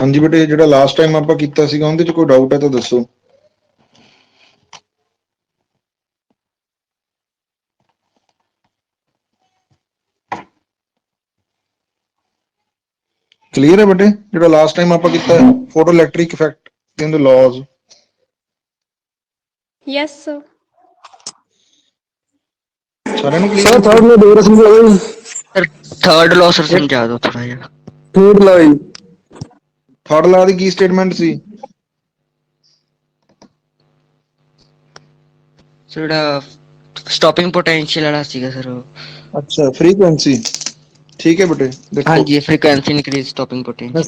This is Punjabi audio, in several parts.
ਹਾਂਜੀ ਬੇਟੇ, ਜਿਹੜਾ ਲਾਸਟ ਟਾਈਮ ਆਪਾਂ ਕੀਤਾ ਸੀਗਾ ਉਹਦੇ ਚ ਕੋਈ ਡਾਊਟ ਹੈ ਤਾਂ ਦੱਸੋ। ਕਲੀਅਰ ਹੈ ਬੇਟੇ, ਜਿਹੜਾ ਲਾਸਟ ਟਾਈਮ ਆਪਾਂ ਕੀਤਾ ਫੋਟੋ ਇਲੈਕਟ੍ਰਿਕ ਇਫੈਕਟ ਦੇ ਲਾਜ਼। Yes sir. ਸਾਰਿਆਂ ਨੂੰ सर ਕਲੀਅਰ थर्ड में दोबारा समझाओ। सर थर्ड लॉ सर समझा दो थोड़ा यार। Third line. ਥਰਡ ਲਾ ਦੀ ਕੀ ਸਟੇਟਮੈਂਟ ਸੀ? सर स्टॉपिंग पोटेंशियल वाला सीगा सर वो। ਅੱਛਾ, ਫ੍ਰੀਕੁਐਂਸੀ। ਠੀਕ ਹੈ ਬੇਟੇ, हाँ ਦੇਖੋ जी फ्रीक्वेंसी इंक्रीज स्टॉपिंग ਮੈਂ पोटेंशियल।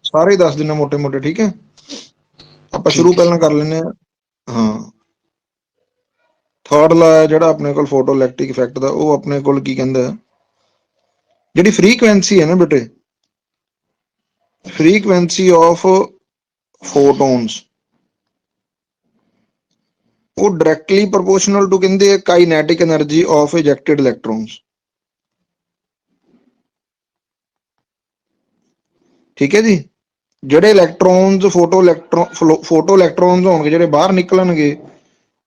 ਸਾਰੇ ਦੱਸ ਦਿੰਦਾ ਮੋਟੇ ਮੋਟੇ। ਠੀਕ ਹੈ, ਆਪਾਂ ਸ਼ੁਰੂ ठीक है ਪਹਿਲਾਂ ਕਰ ਲੈਂਦੇ ਹਾਂ। ਹਾਂ, ਥਰਡ ਲਾ ਹੈ ਜਿਹੜਾ ਆਪਣੇ ਕੋਲ ਫੋਟੋ ਇਲੈਕਟ੍ਰਿਕ ਇਫੈਕਟ ਦਾ, ਉਹ ਆਪਣੇ ਕੋਲ ਕੀ ਕਹਿੰਦਾ, ਜਿਹੜੀ ਫ੍ਰੀਕੁਐਂਸੀ ਹੈ ਨਾ ਬੇਟੇ, ਫ੍ਰੀਕੁਐਂਸੀ ਆਫ ਫੋਟੋਨਸ, ਉਹ ਡਾਇਰੈਕਟਲੀ ਪ੍ਰੋਪੋਰਸ਼ਨਲ ਟੂ ਕਹਿੰਦੇ ਕਾਈਨੈਟਿਕ એનર્ਜੀ ਆਫ ਇਜੈਕਟਡ ਇਲੈਕਟ੍ਰੋਨਸ। ਠੀਕ ਹੈ ਜੀ, ਜਿਹੜੇ ਇਲੈਕਟ੍ਰੋਨਸ ਫੋਟੋ ਇਲੈਕਟ੍ਰੋਨਸ ਹੋਣਗੇ ਜਿਹੜੇ ਬਾਹਰ ਨਿਕਲਣਗੇ,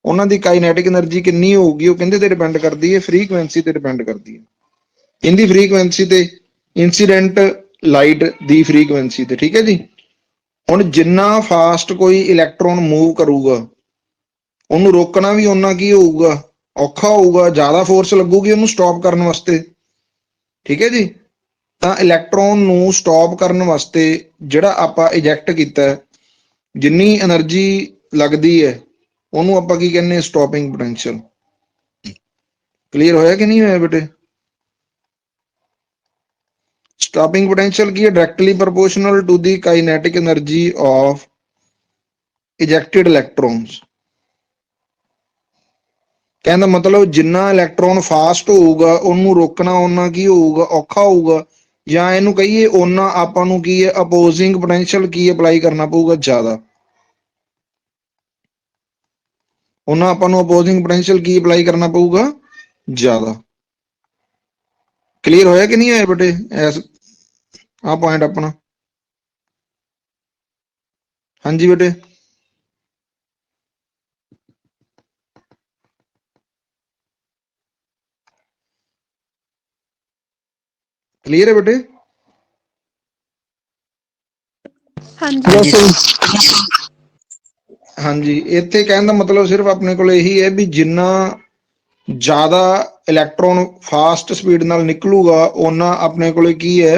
ਉਹਨਾਂ ਦੀ ਕਾਈਨੈਟਿਕ એનર્ਜੀ ਕਿੰਨੀ ਹੋਊਗੀ, ਉਹ ਕਹਿੰਦੇ ਤੇ ਡਿਪੈਂਡ ਕਰਦੀ ਹੈ, ਫ੍ਰੀਕੁਐਂਸੀ ਤੇ ਡਿਪੈਂਡ ਕਰਦੀ ਹੈ। ਇਹਦੀ ਫ੍ਰੀਕੁਐਂਸੀ ਤੇ ਇਨਸੀਡੈਂਟ ਲਾਈਟ ਦੀ ਫ੍ਰੀਕੁਐਂਸੀ ਤੇ। ਠੀਕ ਹੈ ਜੀ, ਹੁਣ ਜਿੰਨਾ ਫਾਸਟ ਕੋਈ ਇਲੈਕਟ੍ਰੋਨ ਮੂਵ ਕਰੂਗਾ, ਉਹਨੂੰ ਰੋਕਣਾ ਵੀ ਓਨਾ ਕੀ ਹੋਊਗਾ, ਔਖਾ ਹੋਊਗਾ, ਜ਼ਿਆਦਾ ਫੋਰਸ ਲੱਗੂਗੀ ਉਹਨੂੰ ਸਟਾਪ ਕਰਨ ਵਾਸਤੇ। ਠੀਕ ਹੈ ਜੀ, ਤਾਂ ਇਲੈਕਟ੍ਰੋਨ ਨੂੰ ਸਟਾਪ ਕਰਨ ਵਾਸਤੇ ਜਿਹੜਾ ਆਪਾਂ ਇਜੈਕਟ ਕੀਤਾ, ਜਿੰਨੀ એનર્ਜੀ ਲੱਗਦੀ ਹੈ ਉਹਨੂੰ ਆਪਾਂ ਕੀ ਕਹਿੰਦੇ, ਸਟਾਪਿੰਗ ਪੋਟੈਂਸ਼ੀਅਲ। ਕਲੀਅਰ ਹੋਇਆ ਕਿ ਨਹੀਂ ਹੋਇਆ ਬੇਟੇ? ਸਟਾਪਿੰਗ ਪੋਟੈਂਸ਼ੀਅਲ ਕੀ ਹੈ? Directly proportional to the kinetic energy of ਇਜੈਕਟਡ electrons. ਕਹਿੰਦਾ ਮਤਲਬ ਜਿੰਨਾ ਇਲੈਕਟ੍ਰੋਨ ਫਾਸਟ ਹੋਊਗਾ ਉਹਨੂੰ ਰੋਕਣਾ ਓਨਾ ਕੀ ਹੋਊਗਾ, ਔਖਾ ਹੋਊਗਾ, ਜਾਂ ਇਹਨੂੰ ਕਹੀਏ ਓਨਾ ਆਪਾਂ ਨੂੰ ਕੀ ਹੈ, ਅਪੋਜ਼ਿੰਗ ਪੋਟੈਂਸ਼ੀਅਲ ਕੀ ਅਪਲਾਈ ਕਰਨਾ ਪਊਗਾ, ਜ਼ਿਆਦਾ। ਉਹਨਾਂ ਆਪਾਂ ਨੂੰ ਅਪੋਜ਼ਿੰਗ ਪੋਟੈਂਸ਼ੀਅਲ ਕੀ ਅਪਲਾਈ ਕਰਨਾ ਪਊਗਾ, ਜ਼ਿਆਦਾ। ਕਲੀਅਰ ਹੋਇਆ ਕਿ ਨਹੀਂ ਹੋਇਆ ਬੇਟੇ ਐਸ ਆ ਪੁਆਇੰਟ ਆਪਣਾ? ਹਾਂਜੀ ਬੇਟੇ, ਕਲੀਅਰ ਹੈ ਬੇਟੇ? हाँ जी। हाँ यस जी सर। ਹਾਂਜੀ, ਇੱਥੇ ਕਹਿਣ ਦਾ ਮਤਲਬ ਸਿਰਫ ਆਪਣੇ ਕੋਲ ਇਹੀ ਹੈ ਵੀ ਜਿੰਨਾ ਜ਼ਿਆਦਾ ਇਲੈਕਟ੍ਰੋਨ ਫਾਸਟ ਸਪੀਡ ਨਾਲ ਨਿਕਲੂਗਾ, ਓਨਾ ਆਪਣੇ ਕੋਲੇ ਕੀ ਹੈ,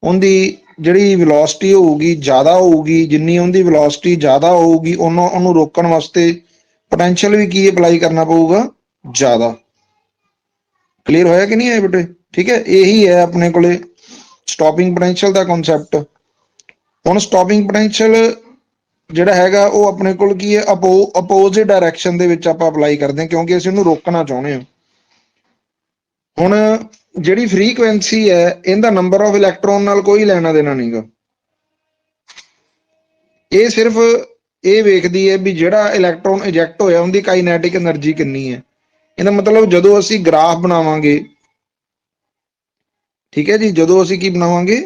ਉਹਦੀ ਜਿਹੜੀ ਵੈਲੋਸਿਟੀ ਹੋਊਗੀ ਜ਼ਿਆਦਾ ਹੋਊਗੀ। ਜਿੰਨੀ ਉਹਦੀ ਵੈਲੋਸਿਟੀ ਜ਼ਿਆਦਾ ਹੋਊਗੀ, ਉਹਨਾਂ ਉਹਨੂੰ ਰੋਕਣ ਵਾਸਤੇ ਪੋਟੈਂਸ਼ੀਅਲ ਵੀ ਕੀ ਅਪਲਾਈ ਕਰਨਾ ਪਊਗਾ, ਜ਼ਿਆਦਾ। ਕਲੀਅਰ ਹੋਇਆ ਕਿ ਨਹੀਂ ਹੋਇਆ ਬੇਟੇ? ਠੀਕ ਹੈ, ਇਹੀ ਹੈ ਆਪਣੇ ਕੋਲੇ ਸਟਾਪਿੰਗ ਪੋਟੈਂਸ਼ੀਅਲ ਦਾ ਕਨਸੈਪਟ। ਹੁਣ ਸਟਾਪਿੰਗ ਪੋਟੈਂਸ਼ੀਅਲ ਜਿਹੜਾ ਹੈਗਾ ਉਹ ਆਪਣੇ ਕੋਲ ਕੀ ਹੈ, ਅਪੋਜ਼ਿਟ ਡਾਇਰੈਕਸ਼ਨ ਦੇ ਵਿੱਚ ਆਪਾਂ ਅਪਲਾਈ ਕਰਦੇ ਹਾਂ, ਕਿਉਂਕਿ ਅਸੀਂ ਉਹਨੂੰ ਰੋਕਣਾ ਚਾਹੁੰਦੇ ਹਾਂ। ਹੁਣ ਜਿਹੜੀ ਫ੍ਰੀਕੁਐਂਸੀ ਹੈ, ਇਹਦਾ ਨੰਬਰ ਆਫ ਇਲੈਕਟ੍ਰੋਨ ਨਾਲ ਕੋਈ ਲੈਣਾ ਦੇਣਾ ਨਹੀਂਗਾ। ਇਹ ਸਿਰਫ ਇਹ ਵੇਖਦੀ ਹੈ ਵੀ ਜਿਹੜਾ ਇਲੈਕਟ੍ਰੋਨ ਇਜੈਕਟ ਹੋਇਆ ਉਹਦੀ ਕਾਈਨੈਟਿਕ એનર્ਜੀ ਕਿੰਨੀ ਹੈ। ਇਹਦਾ ਮਤਲਬ ਜਦੋਂ ਅਸੀਂ ਗ੍ਰਾਫ ਬਣਾਵਾਂਗੇ, ਠੀਕ ਹੈ ਜੀ, ਜਦੋਂ ਅਸੀਂ ਕੀ ਬਣਾਵਾਂਗੇ,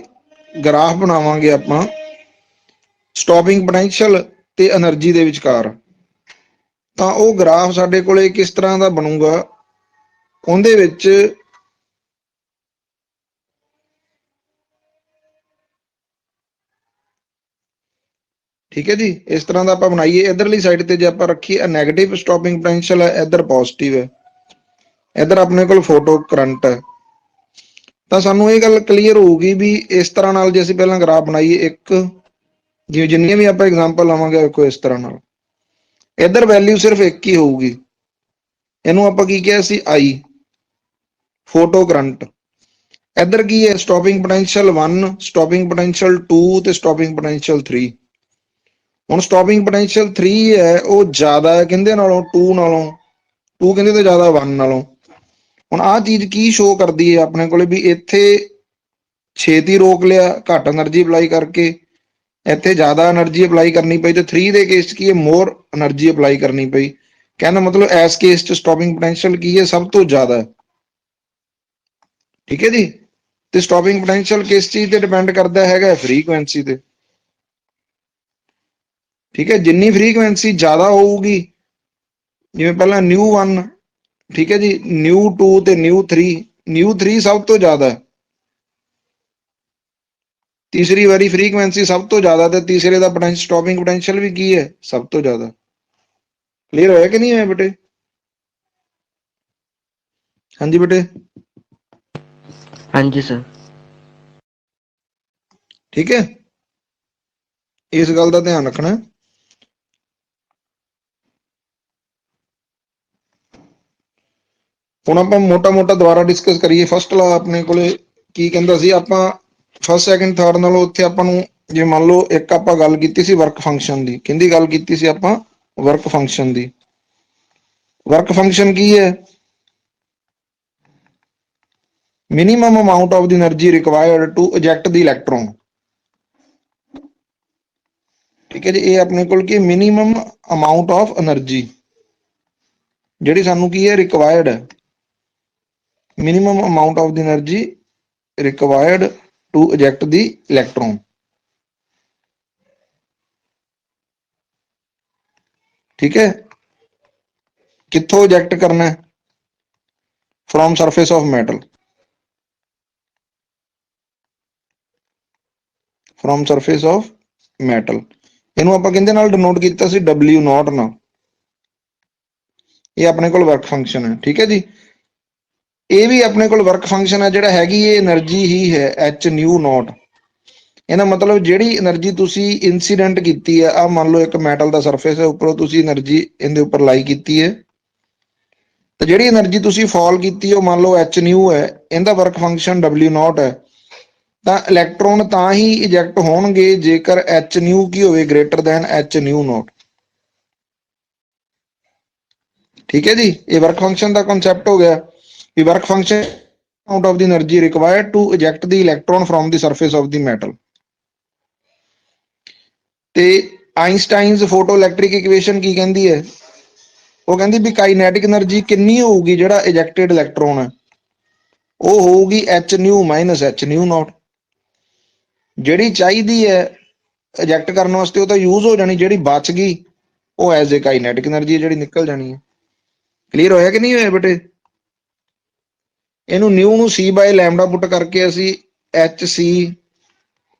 ਗ੍ਰਾਫ ਬਣਾਵਾਂਗੇ ਆਪਾਂ ਸਟਾਪਿੰਗ ਪੋਟੈਂਸ਼ੀਅਲ ਤੇ એનર્ਜੀ ਦੇ ਵਿਚਕਾਰ, ਤਾਂ ਉਹ ਗ੍ਰਾਫ ਸਾਡੇ ਕੋਲੇ ਕਿਸ ਤਰ੍ਹਾਂ ਦਾ ਬਣੂਗਾ, ਉਹਦੇ ਵਿੱਚ ਠੀਕ ਹੈ ਜੀ, ਇਸ ਤਰ੍ਹਾਂ ਦਾ ਆਪਾਂ ਬਣਾਈਏ। ਇਧਰਲੀ ਸਾਈਡ ਤੇ ਜੇ ਆਪਾਂ ਰੱਖੀਏ ਨੈਗੇਟਿਵ ਸਟਾਪਿੰਗ ਪੋਟੈਂਸ਼ੀਅਲ ਹੈ, ਇੱਧਰ ਪੋਜ਼ਿਟਿਵ ਹੈ, ਇੱਧਰ ਆਪਣੇ ਕੋਲ ਫੋਟੋ ਕਰੰਟ ਹੈ, ਤਾਂ ਸਾਨੂੰ ਇਹ ਗੱਲ ਕਲੀਅਰ ਹੋਊਗੀ ਵੀ ਇਸ ਤਰ੍ਹਾਂ ਨਾਲ ਜੇ ਅਸੀਂ ਪਹਿਲਾਂ ਗ੍ਰਾਫ ਬਣਾਈਏ, ਇੱਕ ਜਿਵੇਂ ਜਿੰਨੀਆਂ ਵੀ ਆਪਾਂ ਐਗਜ਼ਾਮਪਲ ਲਾਵਾਂਗੇ ਦੇਖੋ ਇਸ ਤਰ੍ਹਾਂ ਨਾਲ, ਇੱਧਰ ਵੈਲਿਊ ਸਿਰਫ ਇੱਕ ਹੀ ਹੋਊਗੀ, ਇਹਨੂੰ ਆਪਾਂ ਕੀ ਕਿਹਾ ਸੀ, I, ਫੋਟੋ ਕਰੰਟ। ਇੱਧਰ ਕੀ ਹੈ, ਸਟਾਪਿੰਗ ਪੋਟੈਂਸ਼ੀਅਲ 1, ਸਟਾਪਿੰਗ ਪੋਟੈਂਸ਼ੀਅਲ 2 ਤੇ ਸਟਾਪਿੰਗ ਪੋਟੈਂਸ਼ੀਅਲ 3। ਹੁਣ ਸਟਾਪਿੰਗ ਪੋਟੈਂਸ਼ੀਅਲ 3 ਹੈ ਉਹ ਜ਼ਿਆਦਾ ਹੈ ਕਿਹਦੇ ਨਾਲੋਂ, 2 ਨਾਲੋਂ, 2 ਕਹਿੰਦੇ ਤੇ ਜ਼ਿਆਦਾ 1 ਨਾਲੋਂ। ਹੁਣ ਆਹ ਚੀਜ਼ ਕੀ ਸ਼ੋ ਕਰਦੀ ਹੈ ਆਪਣੇ ਕੋਲੇ, ਵੀ ਇੱਥੇ ਛੇਤੀ ਰੋਕ ਲਿਆ ਘੱਟ એનર્ਜੀ ਅਪਲਾਈ ਕਰਕੇ, ਇੱਥੇ ਜ਼ਿਆਦਾ એનર્ਜੀ ਅਪਲਾਈ ਕਰਨੀ ਪਈ, ਤੇ 3 ਦੇ ਕੇਸ 'ਚ ਕੀ ਹੈ, ਮੋਰ એનર્ਜੀ ਅਪਲਾਈ ਕਰਨੀ ਪਈ। ਕਹਿੰਦਾ ਮਤਲਬ ਇਸ ਕੇਸ 'ਚ ਸਟਾਪਿੰਗ ਪੋਟੈਂਸ਼ੀਅਲ ਕੀ ਹੈ, ਸਭ ਤੋਂ ਜ਼ਿਆਦਾ। ਠੀਕ ਹੈ ਜੀ, ਤੇ ਸਟਾਪਿੰਗ ਪੋਟੈਂਸ਼ੀਅਲ ਕਿਸ ਚੀਜ਼ ਤੇ ਡਿਪੈਂਡ ਕਰਦਾ ਹੈਗਾ, ਫ੍ਰੀਕੁਐਂਸੀ ਤੇ। ਠੀਕ ਹੈ। ਜਿੰਨੀ ਫ੍ਰੀਕੁਐਂਸੀ ਜ਼ਿਆਦਾ ਹੋਊਗੀ, ਜਿਵੇਂ ਪਹਿਲਾਂ new1, ਠੀਕ ਹੈ ਜੀ, new2 ਤੇ new3 ਸਭ ਤੋਂ ਜ਼ਿਆਦਾ, ਤੀਸਰੀ ਵਾਰੀ ਫ੍ਰੀਕੁਐਂਸੀ ਸਭ ਤੋਂ ਜ਼ਿਆਦਾ, ਤੇ ਤੀਸਰੇ ਦਾ ਸਟਾਪਿੰਗ ਪੋਟੈਂਸ਼ੀਅਲ ਵੀ ਕੀ ਹੈ, ਸਭ ਤੋਂ ਜ਼ਿਆਦਾ। ਕਲੀਅਰ ਹੋਇਆ ਕਿ ਨਹੀਂ ਹੋਇਆ ਬੇਟੇ? ਹਾਂਜੀ ਬੇਟੇ, हाँ जी सर। ਠੀਕ ਹੈ, ਇਸ ਗੱਲ ਦਾ ਧਿਆਨ ਰੱਖਣਾ। ਹੁਣ ਆਪਾਂ ਮੋਟਾ ਦੁਬਾਰਾ ਡਿਸਕਸ ਕਰੀਏ। ਫਸਟ ਲਾ ਆਪਣੇ ਕੋਲੇ ਕੀ ਕਹਿੰਦਾ ਸੀ, ਆਪਾਂ ਫਸਟ ਸੈਕਿੰਡ ਥਰਡ ਨਾਲੋਂ ਉੱਥੇ ਆਪਾਂ ਨੂੰ, ਜੇ ਮੰਨ ਲਓ ਇੱਕ ਆਪਾਂ ਗੱਲ ਕੀਤੀ ਸੀ ਵਰਕ ਫੰਕਸ਼ਨ ਦੀ, ਕਿਹਦੀ ਗੱਲ ਕੀਤੀ ਸੀ ਆਪਾਂ? ਵਰਕ ਫੰਕਸ਼ਨ ਦੀ। ਵਰਕ ਫੰਕਸ਼ਨ ਕੀ ਹੈ? Minimum amount of the energy required to eject the electron. ਠੀਕ ਹੈ ਜੀ, ਇਹ ਆਪਣੇ ਕੋਲ ਕੀ ਮਿਨੀਮਮ ਅਮਾਊਂਟ ਆਫ એનર્ਜੀ ਜਿਹੜੀ ਸਾਨੂੰ ਕੀ ਹੈ, ਰਿਕਵਾਇਰਡ ਹੈ। Minimum amount of the energy required to eject the electron. ਠੀਕ ਹੈ, ਕਿੱਥੋਂ ਇਜੈਕਟ ਕਰਨਾ ਹੈ? From surface of metal. From surface of metal, ਇਹਨੂੰ ਆਪਾਂ ਕਿਹਦੇ ਨਾਲ ਡਿਨੋਟ ਕੀਤਾ ਸੀ? W0 ਨਾਲ। ਇਹ ਆਪਣੇ ਕੋਲ ਵਰਕ ਫੰਕਸ਼ਨ ਹੈ। ਠੀਕ ਹੈ ਜੀ, ਇਹ ਵੀ ਆਪਣੇ ਕੋਲ ਵਰਕ ਫੰਕਸ਼ਨ ਹੈ ਜਿਹੜਾ ਹੈਗੀ, ਇਹ એનર્ਜੀ ਹੀ ਹੈ h/0। ਇਹਦਾ ਮਤਲਬ ਜਿਹੜੀ એનર્ਜੀ ਤੁਸੀਂ ਇਨਸੀਡੈਂਟ ਕੀਤੀ ਹੈ, ਆ ਮੰਨ ਲਓ ਇੱਕ ਮੈਟਲ ਦਾ ਸਰਫੇਸ ਹੈ, ਉੱਪਰੋਂ ਤੁਸੀਂ એનર્ਜੀ ਇਹਦੇ ਉੱਪਰ ਲਾਈ ਕੀਤੀ ਹੈ, ਤੇ ਜਿਹੜੀ એનર્ਜੀ ਤੁਸੀਂ ਫਾਲ ਕੀਤੀ ਉਹ ਮੰਨ ਲਓ h/0 ਹੈ, ਇਹਦਾ ਵਰਕ ਫੰਕਸ਼ਨ W0 ਹੈ। ਤਾਂ ਇਲੈਕਟ੍ਰੋਨ ਤਾਂ ਹੀ ਇਜੈਕਟ ਹੋਣਗੇ ਜੇਕਰ h/0 ਕੀ ਹੋਵੇ, ਗ੍ਰੇਟਰ ਦੈਨ h/0। ਠੀਕ ਹੈ ਜੀ, ਇਹ ਵਰਕ ਫੰਕਸ਼ਨ ਦਾ ਕਨਸੈਪਟ ਹੋ ਗਿਆ ਵੀ work function amount of the energy required to eject the electron from the surface of the metal। ਤੇ ਆਇਨਸਟਾਈਨਸ ਫੋਟੋ ਇਲੈਕਟ੍ਰਿਕ ਇਕੁਏਸ਼ਨ ਕੀ ਕਹਿੰਦੀ ਹੈ? ਉਹ ਕਹਿੰਦੀ ਵੀ ਕਾਈਨੈਟਿਕ એનર્ਜੀ ਕਿੰਨੀ ਹੋਊਗੀ, ਜਿਹੜਾ ਇਜੈਕਟਡ ਇਲੈਕਟ੍ਰੋਨ ਹੈ ਉਹ ਹੋਊਗੀ h/0 ਮਾਈਨਸ h/0। ਜਿਹੜੀ ਚਾਹੀਦੀ ਹੈ ਇਜੈਕਟ ਕਰਨ ਵਾਸਤੇ ਉਹ ਤਾਂ ਯੂਜ਼ ਹੋ ਜਾਣੀ, ਜਿਹੜੀ ਬਚ ਗਈ ਉਹ ਐਜ਼ ਏ ਕਾਈਨੈਟਿਕ એનર્ਜੀ ਜਿਹੜੀ ਨਿਕਲ ਜਾਣੀ ਹੈ। ਕਲੀਅਰ ਹੋਇਆ ਕਿ ਨਹੀਂ ਹੋਇਆ ਬੇਟੇ? ਇਹਨੂੰ ਨਿਊ ਨੂੰ c/λ ਪੁੱਟ ਕਰਕੇ ਅਸੀਂ hc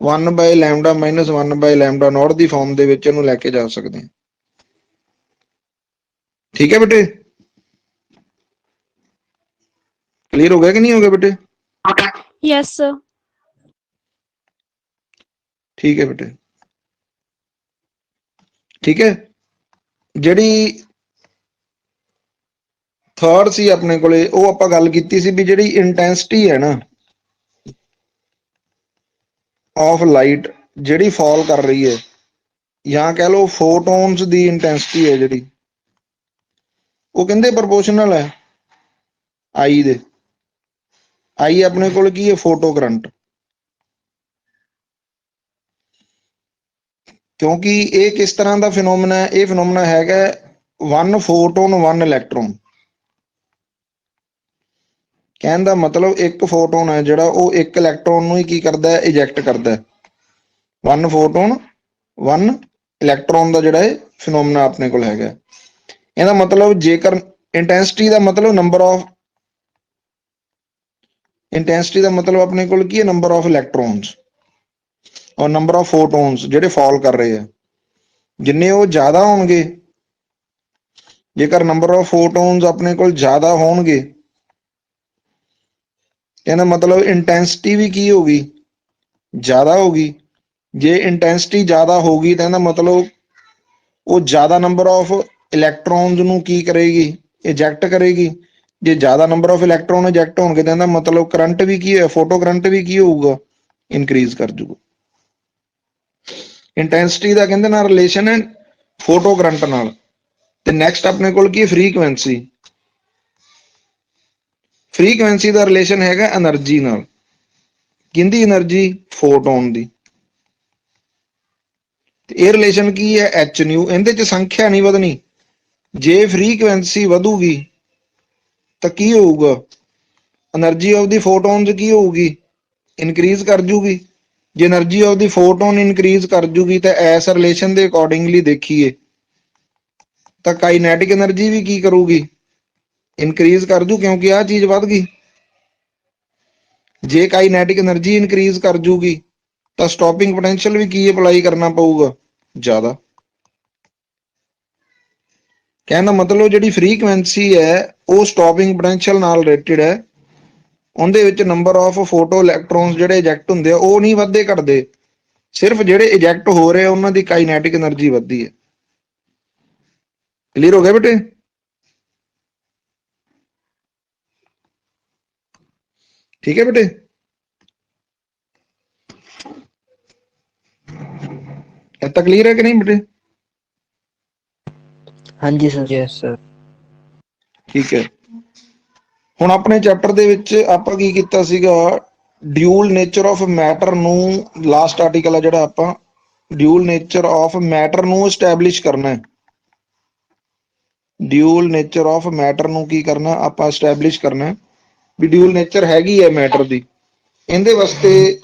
1/λ ਮਾਈਨਸ 1/λ0 ਦੀ ਫਾਰਮ ਦੇ ਵਿੱਚ ਇਹਨੂੰ ਲੈ ਕੇ ਜਾ ਸਕਦੇ ਹਾਂ। ਠੀਕ ਹੈ ਬੇਟੇ, ਕਲੀਅਰ ਹੋ ਗਿਆ ਕਿ ਨਹੀਂ ਹੋ ਗਿਆ ਬੇਟੇ? Yes, sir. ਠੀਕ ਹੈ ਬੇਟੇ, ਠੀਕ ਹੈ। ਜਿਹੜੀ ਥਰਡ ਸੀ ਆਪਣੇ ਕੋਲੇ, ਉਹ ਆਪਾਂ ਗੱਲ ਕੀਤੀ ਸੀ ਵੀ ਜਿਹੜੀ ਇੰਟੈਂਸਿਟੀ ਹੈ ਨਾ ਆਫ ਲਾਈਟ ਜਿਹੜੀ ਫਾਲ ਕਰ ਰਹੀ ਹੈ, ਜਾਂ ਕਹਿ ਲਓ ਫੋਟੋਨਸ ਦੀ ਇੰਟੈਂਸਿਟੀ ਹੈ ਜਿਹੜੀ, ਉਹ ਕਹਿੰਦੇ ਪ੍ਰਪੋਰਸ਼ਨਲ ਹੈ I ਦੇ। I ਆਪਣੇ ਕੋਲ ਕੀ ਹੈ? Photo current. ਕਿਉਂਕਿ ਇਹ ਕਿਸ ਤਰ੍ਹਾਂ ਦਾ ਫਿਨੋਮੀਨਾ ਹੈ? ਇਹ ਫਿਨੋਮੀਨਾ ਹੈਗਾ 1 ਫੋਟੋਨ 1 ਇਲੈਕਟ੍ਰੋਨ। ਕਹਿਣ ਦਾ ਮਤਲਬ ਇੱਕ ਫੋਟੋਨ ਹੈ ਜਿਹੜਾ ਉਹ ਇੱਕ ਇਲੈਕਟ੍ਰੋਨ ਨੂੰ ਹੀ ਕੀ ਕਰਦਾ ਹੈ? ਇਜੈਕਟ ਕਰਦਾ ਹੈ। 1 ਫੋਟੋਨ 1 ਇਲੈਕਟ੍ਰੋਨ ਦਾ ਜਿਹੜਾ ਇਹ ਫਿਨੋਮੀਨਾ ਆਪਣੇ ਕੋਲ ਹੈਗਾ। ਇਹਦਾ ਮਤਲਬ ਜੇਕਰ ਇੰਟੈਂਸਿਟੀ ਦਾ ਮਤਲਬ ਨੰਬਰ ਆਫ, ਇੰਟੈਂਸਿਟੀ ਦਾ ਮਤਲਬ ਆਪਣੇ ਕੋਲ ਕੀ ਹੈ? ਨੰਬਰ ਆਫ ਇਲੈਕਟ੍ਰੋਨਸ ਔਰ ਨੰਬਰ ਆਫ ਫੋਟੋਨਸ ਜਿਹੜੇ ਫਾਲ ਕਰ ਰਹੇ ਆ, ਜਿੰਨੇ ਉਹ ਜ਼ਿਆਦਾ ਹੋਣਗੇ, ਜੇਕਰ ਨੰਬਰ ਆਫ ਫੋਟੋਨਸ ਆਪਣੇ ਕੋਲ ਜ਼ਿਆਦਾ ਹੋਣਗੇ, ਇਹਦਾ ਮਤਲਬ ਇੰਟੈਂਸਿਟੀ ਵੀ ਕੀ ਹੋਗੀ? ਜ਼ਿਆਦਾ ਹੋਗੀ। ਜੇ ਇੰਟੈਂਸਿਟੀ ਜ਼ਿਆਦਾ ਹੋਗੀ ਤਾਂ ਇਹਦਾ ਮਤਲਬ ਉਹ ਜ਼ਿਆਦਾ ਨੰਬਰ ਆਫ ਇਲੈਕਟ੍ਰੋਨਸ ਨੂੰ ਕੀ ਕਰੇਗੀ? ਇਜੈਕਟ ਕਰੇਗੀ। ਜੇ ਜ਼ਿਆਦਾ ਨੰਬਰ ਆਫ ਇਲੈਕਟ੍ਰੋਨ ਇਜੈਕਟ ਹੋਣਗੇ ਤਾਂ ਇਹਦਾ ਮਤਲਬ ਕਰੰਟ ਵੀ ਕੀ ਹੈ? ਫੋਟੋ ਕਰੰਟ ਵੀ ਕੀ ਹੋਊਗਾ? ਇਨਕਰੀਜ਼ ਕਰ ਜੂਗਾ। ਇੰਟੈਂਸਿਟੀ ਦਾ ਕਹਿੰਦੇ ਨਾਲ ਰਿਲੇਸ਼ਨ ਹੈ ਫੋਟੋ ਕਰੰਟ ਨਾਲ। ਤੇ ਨੈਕਸਟ ਆਪਣੇ ਕੋਲ ਕੀ? ਫ੍ਰੀਕੁਐਂਸੀ। ਫ੍ਰੀਕੁਐਂਸੀ ਦਾ ਰਿਲੇਸ਼ਨ ਹੈਗਾ એનર્ਜੀ ਨਾਲ। ਕਿਹਦੀ એનર્ਜੀ? ਫੋਟੋਨ ਦੀ। ਇਹ ਰਿਲੇਸ਼ਨ ਕੀ ਹੈ? h/nu। ਇਹਦੇ ਚ ਸੰਖਿਆ ਨਹੀਂ ਵਧਣੀ। ਜੇ ਫ੍ਰੀਕੁਐਂਸੀ ਵਧੂਗੀ ਤਾਂ ਕੀ ਹੋਊਗਾ? એનર્ਜੀ ਆਫ ਦੀ ਫੋਟੋਨਸ ਕੀ ਹੋਊਗੀ? ਇਨਕਰੀਜ਼ ਕਰ ਜੂਗੀ। ਜੇ energy of the photon increase ਕਰ ਜੂਗੀ ਤਾਂ ਐਸ ਰਿਲੇਸ਼ਨ ਦੇ ਅਕੋਰਡਿੰਗਲੀ ਦੇਖੀਏ ਤਾਂ ਕਾਈਨੈਟਿਕ એનર્ਜੀ ਵੀ ਕੀ ਕਰੂਗੀ, ਇਨਕਰੀਜ਼ ਕਰ ਜੂ, ਕਿਉਂਕਿ ਆਹ ਚੀਜ਼ ਵੱਧ ਗਈ। ਜੇ ਕਾਈਨੈਟਿਕ એનર્ਜੀ ਇਨਕਰੀਜ਼ ਕਰ ਜੂਗੀ ਤਾਂ ਸਟਾਪਿੰਗ ਪੋਟੈਂਸ਼ੀਅਲ ਵੀ ਕੀ ਅਪਲਾਈ ਕਰਨਾ ਪਊਗਾ, ਜ਼ਿਆਦਾ। ਕਹਿਣ ਦਾ ਮਤਲਬ ਜਿਹੜੀ ਫ੍ਰੀਕੁਐਂਸੀ ਹੈ ਉਹ ਸਟਾਪਿੰਗ ਪੋਟੈਂਸ਼ੀਅਲ ਨਾਲ ਰਿਲੇਟਡ ਹੈ। ਉਹਦੇ ਵਿੱਚ ਨੰਬਰ ਆਫ ਫੋਟੋ ਇਲੈਕਟ੍ਰੋਨਸ ਜਿਹੜੇ ਇਜੈਕਟ ਹੁੰਦੇ ਆ ਉਹ ਨਹੀਂ ਵੱਧਦੇ ਘਟਦੇ, ਸਿਰਫ ਜਿਹੜੇ ਇਜੈਕਟ ਹੋ ਰਹੇ ਆ ਉਹਨਾਂ ਦੀ ਕਾਈਨੈਟਿਕ એનર્ਜੀ ਵੱਧਦੀ ਹੈ। ਕਲੀਅਰ ਹੋ ਗਿਆ ਬੇਟੇ? ਠੀਕ ਹੈ ਬੇਟੇ? ਇਹ ਤਾਂ ਕਲੀਅਰ ਹੈ ਕਿ ਨਹੀਂ ਬੇਟੇ? ਹਾਂਜੀ ਸਰ। Yes, sir. ਠੀਕ ਹੈ। ਹੁਣ ਆਪਣੇ ਚੈਪਟਰ ਦੇ ਵਿੱਚ ਆਪਾਂ ਕੀ ਕੀਤਾ ਸੀਗਾ, ਡਿਊਲ ਨੇਚਰ ਆਫ ਮੈਟਰ ਨੂੰ, ਲਾਸਟ ਆਰਟੀਕਲ ਆ ਜਿਹੜਾ, ਆਪਾਂ ਡਿਊਲ ਨੇਚਰ ਆਫ ਮੈਟਰ ਨੂੰ ਐਸਟੈਬਲਿਸ਼ ਕਰਨਾ ਹੈ। ਡਿਊਲ ਨੇਚਰ ਆਫ ਮੈਟਰ ਨੂੰ ਕੀ ਕਰਨਾ, ਆਪਾਂ ਐਸਟੈਬਲਿਸ਼ ਕਰਨਾ ਹੈ ਵੀ ਡਿਊਲ ਨੇਚਰ ਹੈਗੀ ਹੈ ਮੈਟਰ ਦੀ। ਇਹਦੇ ਵਾਸਤੇ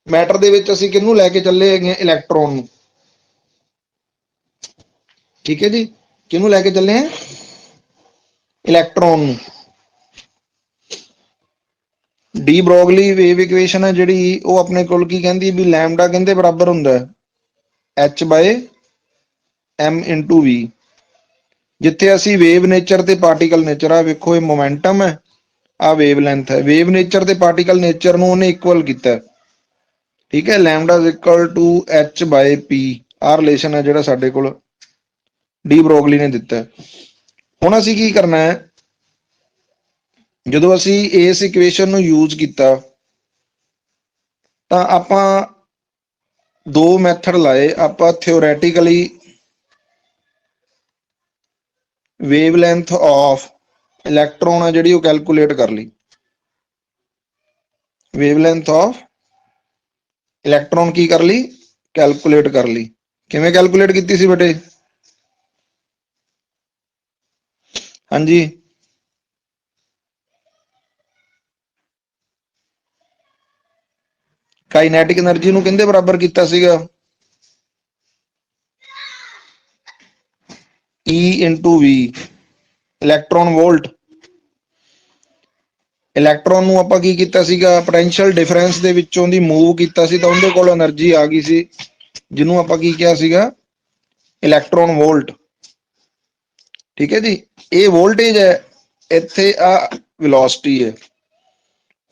ਮੈਟਰ ਦੇ ਵਿੱਚ ਅਸੀਂ ਕਿਹਨੂੰ ਲੈ ਕੇ ਚੱਲੇ ਹੈਗੇ, ਇਲੈਕਟ੍ਰੋਨ ਨੂੰ। ਠੀਕ ਹੈ ਜੀ, ਕਿਹਨੂੰ ਲੈ ਕੇ ਚੱਲੇ ਆ, ਇਲੈਕਟ੍ਰੋਨ ਨੂੰ। ਡੀ ਬਰੋਗਲੀ ਵੇਵ ਇਕੁਏਸ਼ਨ ਹੈ ਜਿਹੜੀ, ਉਹ ਆਪਣੇ ਕੋਲ ਕੀ ਕਹਿੰਦੀ ਵੀ ਲੈਮਡਾ ਕਹਿੰਦੇ ਬਰਾਬਰ ਹੁੰਦਾ h by m into v। ਜਿੱਥੇ ਅਸੀਂ ਵੇਵ ਨੇਚਰ ਤੇ ਪਾਰਟੀਕਲ ਨੇਚਰ, ਆ ਵੇਖੋ ਇਹ ਮੋਮੈਂਟਮ ਹੈ, ਆ ਵੇਵ ਲੈਂਥ ਹੈ, ਵੇਵ ਨੇਚਰ ਤੇ ਪਾਰਟੀਕਲ ਨੇਚਰ ਨੂੰ ਉਹਨੇ ਇਕੁਅਲ ਕੀਤਾ। ਠੀਕ ਹੈ, lambda is equal to h by p, ਆਹ ਰਿਲੇਸ਼ਨ ਹੈ ਜਿਹੜਾ ਸਾਡੇ ਕੋਲ ਡੀ ਬਰੋਗਲੀ ਨੇ ਦਿੱਤਾ। ਹੁਣ ਅਸੀਂ ਕੀ ਕਰਨਾ ਹੈ, ਜਦੋਂ ਅਸੀਂ ਇਸ ਇਕੁਏਸ਼ਨ ਨੂੰ ਯੂਜ਼ ਕੀਤਾ ਤਾਂ ਆਪਾਂ ਦੋ ਮੈਥਡ ਲਾਏ। ਆਪਾਂ ਥਿਓਰੈਟੀਕਲੀ ਵੇਵ ਲੈਂਥ ਆਫ ਇਲੈਕਟ੍ਰੋਨ ਆ ਜਿਹੜੀ ਉਹ ਕੈਲਕੂਲੇਟ ਕਰ ਲਈ। ਵੇਵ ਲੈਂਥ ਆਫ ਇਲੈਕਟ੍ਰੋਨ ਕੀ ਕਰ ਲਈ, ਕੈਲਕੂਲੇਟ ਕਰ ਲਈ। ਕਿਵੇਂ ਕੈਲਕੂਲੇਟ ਕੀਤੀ ਸੀ ਬੇਟੇ? ਹਾਂਜੀ, ਕਾਈਨੈਟਿਕ એનર્ਜੀ ਨੂੰ ਕਿਹਦੇ ਬਰਾਬਰ ਕੀਤਾ ਸੀਗਾ, E into V, electron volt. Electron ਨੂੰ ਆਪਾਂ ਕੀ ਕੀਤਾ ਸੀਗਾ, ਪੋਟੈਂਸ਼ੀਅਲ ਡਿਫਰੈਂਸ ਦੇ ਵਿੱਚੋਂ ਦੀ ਮੂਵ ਕੀਤਾ ਸੀ ਤਾਂ ਉਹਦੇ ਕੋਲ એનર્ਜੀ ਆ ਗਈ ਸੀ, ਜਿਹਨੂੰ ਆਪਾਂ ਕੀ ਕਿਹਾ ਸੀਗਾ, ਇਲੈਕਟ੍ਰੋਨ ਵੋਲਟ। ਠੀਕ ਹੈ ਜੀ, ਇਹ ਵੋਲਟੇਜ ਹੈ, ਇੱਥੇ ਆ ਵੈਲੋਸਿਟੀ ਹੈ।